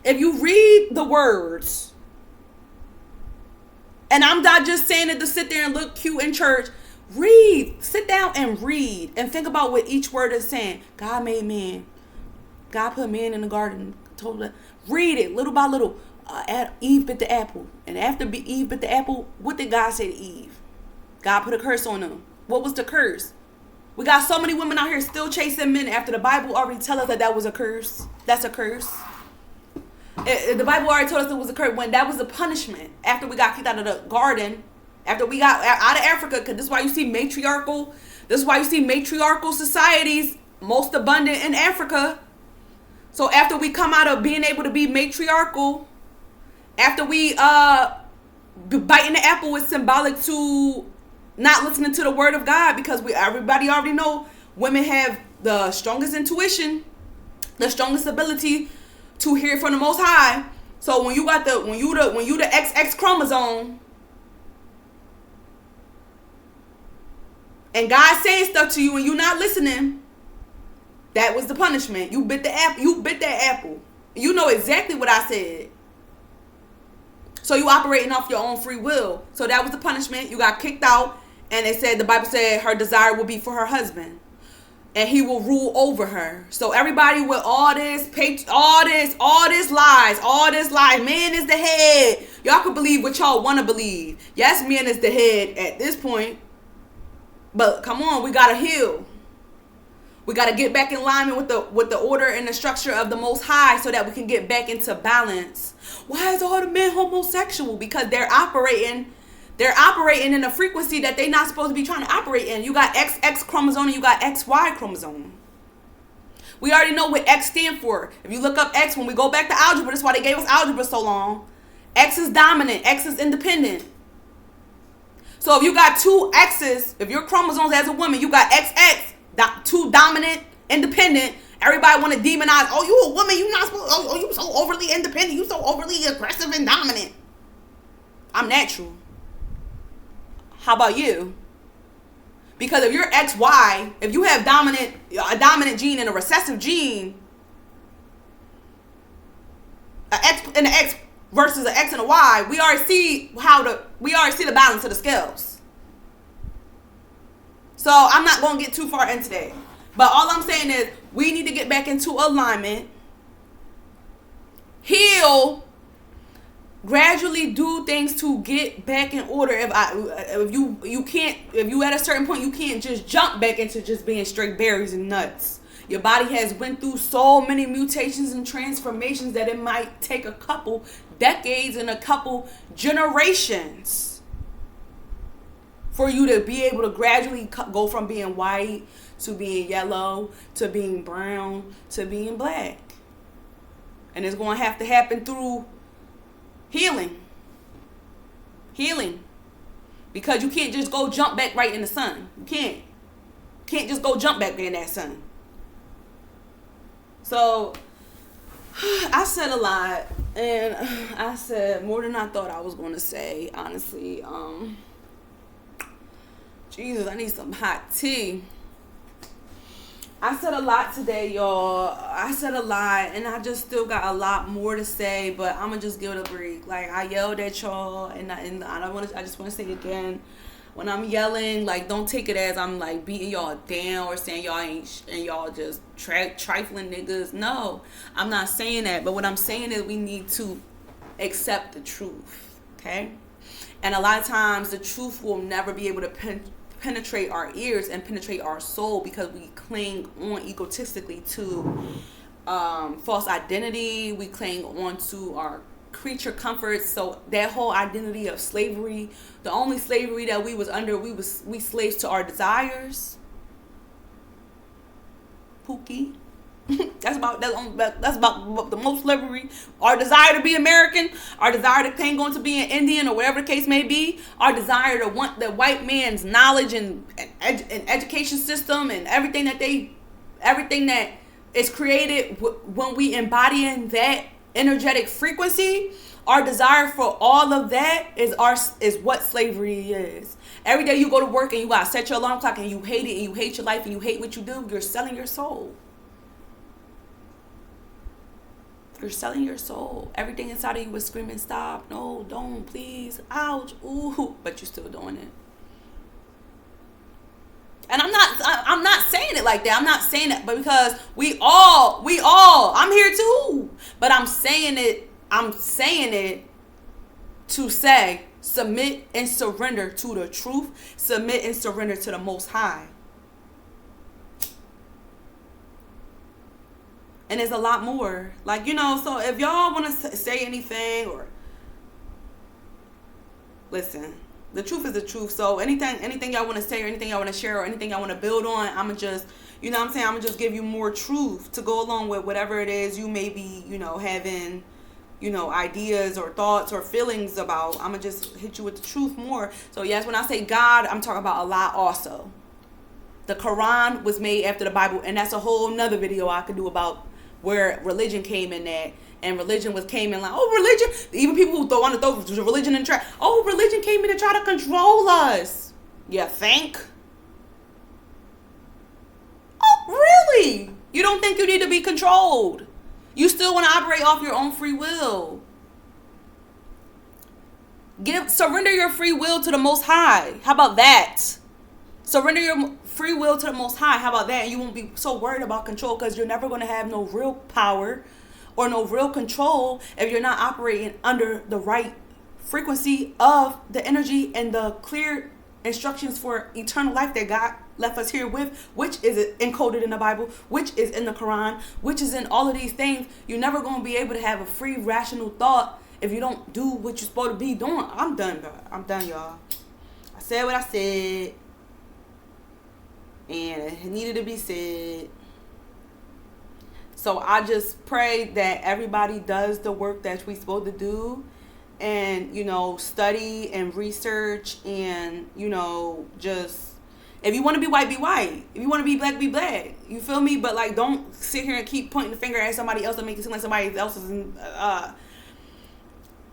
If you read the words, and I'm not just saying it to sit there and look cute in church. Read. Sit down and read. And think about what each word is saying. God made man. God put man in the garden. Read it little by little. Eve bit the apple. And after Eve bit the apple, what did God say to Eve? God put a curse on them. What was the curse? We got so many women out here still chasing men after the Bible already tell us that was a curse. That's a curse. The Bible already told us it was a curse. When that was a punishment. After we got kicked out of the garden. After we got out of Africa. Because this is why you see matriarchal societies most abundant in Africa. So after we come out of being able to be matriarchal, after we biting the apple is symbolic to not listening to the word of God, because everybody already know women have the strongest intuition, the strongest ability to hear from the Most High. So when you the XX chromosome, and God saying stuff to you and you not listening, that was the punishment. You bit the apple. You bit that apple. You know exactly what I said. So you operating off your own free will. So that was the punishment. You got kicked out, and they said, the Bible said her desire will be for her husband, and he will rule over her. So everybody with all this lies. Man is the head. Y'all can believe what y'all want to believe. Yes, man is the head at this point. But come on, we gotta heal. We gotta get back in alignment with the order and the structure of the Most High, so that we can get back into balance. Why is all the men homosexual? Because they're operating in a frequency that they're not supposed to be trying to operate in. You got XX chromosome and you got XY chromosome. We already know what X stand for. If you look up X, when we go back to algebra, that's why they gave us algebra so long. X is dominant, X is independent. So if you got two X's, if your chromosomes as a woman, you got XX, two dominant, independent. Everybody want to demonize. Oh, you a woman, you not supposed. Oh, you so overly independent. You so overly aggressive and dominant. I'm natural. How about you? Because if you're XY, if you have a dominant gene and a recessive gene, an X and an X versus an X and a Y, we already see the balance of the scales. So I'm not going to get too far into that. But all I'm saying is we need to get back into alignment, heal, gradually do things to get back in order. If you at a certain point, you can't just jump back into just being straight berries and nuts. Your body has went through so many mutations and transformations that it might take a couple decades and a couple generations for you to be able to gradually go from being white to being yellow to being brown to being black. And it's going to have to happen through healing. Because you can't just go jump back right in the sun. You can't just go jump back in that sun. So I said a lot, and I said more than I thought I was going to say, honestly. Jesus, I need some hot tea. I said a lot today, y'all. I said a lot, and I just still got a lot more to say, but I'm gonna just give it a break. Like, I yelled at y'all, and I just want to say again, when I'm yelling, like, don't take it as I'm like beating y'all down or saying y'all ain't and y'all just trifling niggas. No, I'm not saying that. But what I'm saying is we need to accept the truth, okay? And a lot of times the truth will never be able to penetrate our ears and penetrate our soul, because we cling on egotistically to false identity. We cling on to our creature comforts. So that whole identity of slavery, the only slavery that we was under, we slaves to our desires. Pookie. That's about the most slavery. Our desire to be American, our desire to cling on to being Indian or whatever the case may be, our desire to want the white man's knowledge and education system and everything that is created when we embody in that energetic frequency. Our desire for all of that is what slavery is. Every day you go to work and you gotta set your alarm clock and you hate it and you hate your life and you hate what you do, you're selling your soul. You're selling your soul. Everything inside of you is screaming, stop, no, don't, please, ouch, ooh, but you're still doing it. And I'm not saying it like that. I'm not saying it, but because we all, I'm here too. But I'm saying it to say, submit and surrender to the truth. Submit and surrender to the Most High. And there's a lot more. Like, so if y'all want to say anything or listen, The truth is the truth. So anything y'all want to say or anything y'all want to share or anything y'all want to build on, I'm going to just, you know what I'm saying? I'm going to just give you more truth to go along with whatever it is you may be, you know, having, you know, ideas or thoughts or feelings about. I'm going to just hit you with the truth more. So yes, when I say God, I'm talking about Allah also. The Quran was made after the Bible, and that's a whole nother video I could do about where religion came in that. And religion came in like, oh, religion. Even people who want to throw religion in the trash. Oh, religion came in to try to control us. You think? Oh, really? You don't think you need to be controlled? You still want to operate off your own free will? Surrender your free will to the Most High. How about that? Surrender your free will to the Most High. How about that? And you won't be so worried about control, because you're never going to have no real power or no real control if you're not operating under the right frequency of the energy and the clear instructions for eternal life that God left us here with, which is encoded in the Bible, which is in the Quran, which is in all of these things. You're never going to be able to have a free, rational thought if you don't do what you're supposed to be doing. I'm done, bro. I'm done, y'all. I said what I said, and it needed to be said. So I just pray that everybody does the work that we're supposed to do, and, you know, study and research, and, you know, just, if you want to be white, be white. If you want to be black, be black. You feel me? But, like, don't sit here and keep pointing the finger at somebody else and make it seem like somebody else is in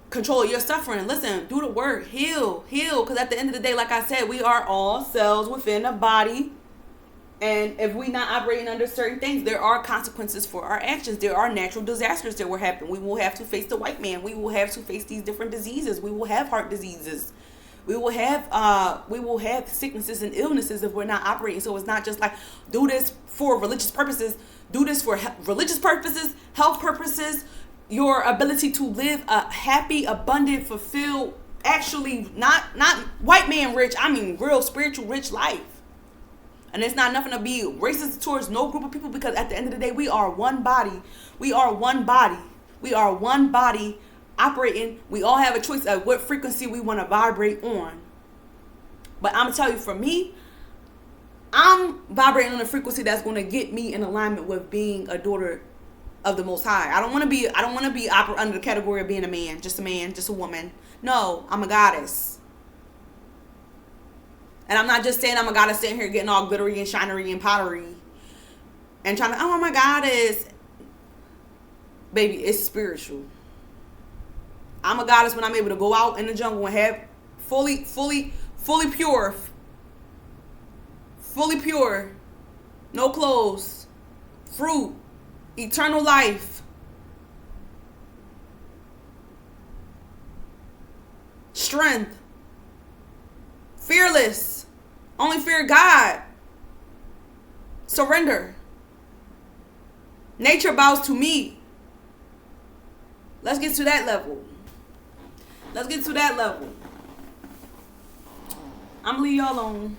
control of your suffering. Listen, do the work. Heal. Because at the end of the day, like I said, we are all cells within a body. And if we're not operating under certain things, there are consequences for our actions. There are natural disasters that will happen. We will have to face the white man. We will have to face these different diseases. We will have heart diseases. We will have sicknesses and illnesses if we're not operating. So it's not just like, do this for religious purposes. Do this for religious purposes, health purposes, your ability to live a happy, abundant, fulfilled, actually not white man rich, I mean real spiritual rich life. And it's not nothing to be racist towards no group of people, because at the end of the day, we are one body. We are one body. We are one body operating. We all have a choice of what frequency we want to vibrate on. But I'm going to tell you, for me, I'm vibrating on a frequency that's going to get me in alignment with being a daughter of the Most High. I don't want to be under the category of being a man, just a woman. No, I'm a goddess. And I'm not just saying I'm a goddess sitting here getting all glittery and shinery and pottery and trying to, oh, I'm a goddess. Baby, it's spiritual. I'm a goddess when I'm able to go out in the jungle and have fully pure, no clothes, fruit, eternal life, strength, fearless. Only fear God. Surrender. Nature bows to me. Let's get to that level. I'm going to leave y'all alone.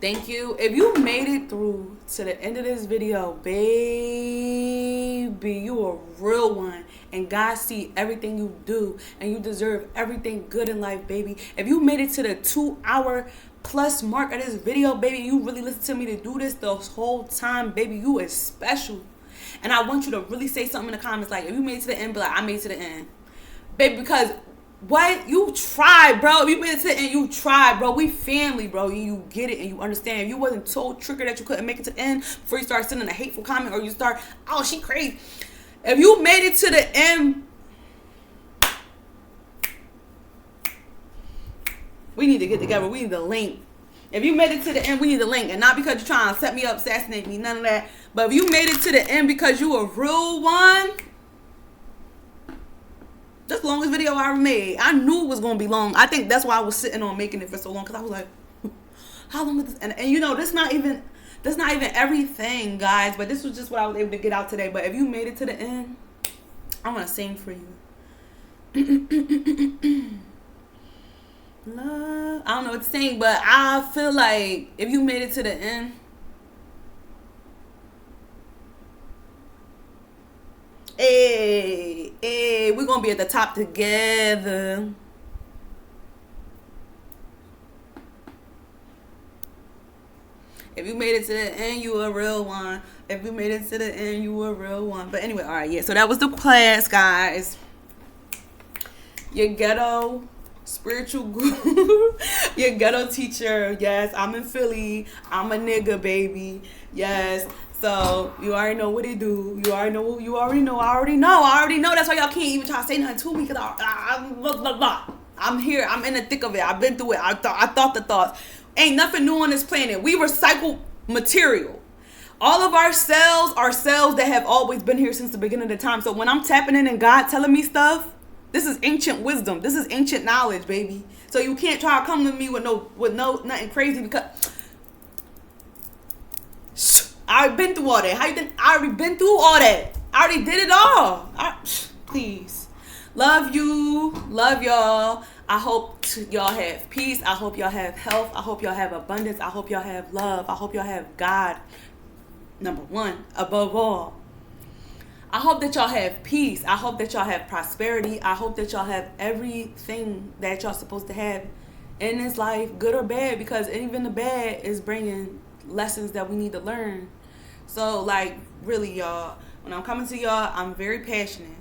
Thank you. If you made it through to the end of this video, baby, you a real one. And God see everything you do. And you deserve everything good in life, baby. If you made it to the 2-hour plus mark of this video, baby, you really listened to me to do this the whole time, baby, you is special. And I want you to really say something in the comments, like, if you made it to the end, be like, I made it to the end, baby, because what you tried, bro. If you made it to the end, you tried, bro. We family, bro. You get it and you understand. If you wasn't so triggered that you couldn't make it to the end before you start sending a hateful comment, or you start, oh, she crazy. If you made it to the end, we need to get together. We need to link. If you made it to the end, we need to link. And not because you're trying to set me up, assassinate me, none of that. But if you made it to the end because you a real one, that's the longest video I ever made. I knew it was going to be long. I think that's why I was sitting on making it for so long. Because I was like, how long is this? And you know, that's not even everything, guys. But this was just what I was able to get out today. But if you made it to the end, I want to sing for you. Love. I don't know what to sing, but I feel like if you made it to the end, hey, we're gonna be at the top together. If you made it to the end, you a real one. If you made it to the end, you a real one. But anyway, all right, yeah. So that was the class, guys. Your ghetto spiritual guru, your ghetto teacher. Yes, I'm in Philly. I'm a nigga, baby. Yes. So you already know what he do. You already know. You already know. I already know. That's why y'all can't even try to say nothing to me because I'm here. I'm in the thick of it. I've been through it. I thought the thoughts. Ain't nothing new on this planet. We recycle material. All of our cells are cells that have always been here since the beginning of the time. So when I'm tapping in and God telling me stuff, this is ancient wisdom. This is ancient knowledge, baby. So you can't try to come to me with nothing crazy because I've been through all that. How you think I already been through all that? I already did it all. Please. Love you. Love y'all. I hope y'all have peace. I hope y'all have health. I hope y'all have abundance. I hope y'all have love. I hope y'all have God. Number one, above all. I hope that y'all have peace. I hope that y'all have prosperity. I hope that y'all have everything that y'all supposed to have in this life, good or bad, because even the bad is bringing lessons that we need to learn. So, like, really, y'all, when I'm coming to y'all, I'm very passionate.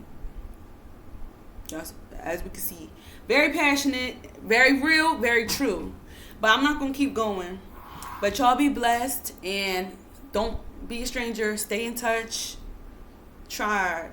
Just as we can see. Very passionate, very real, very true. But I'm not going to keep going. But y'all be blessed and don't be a stranger. Stay in touch. Try.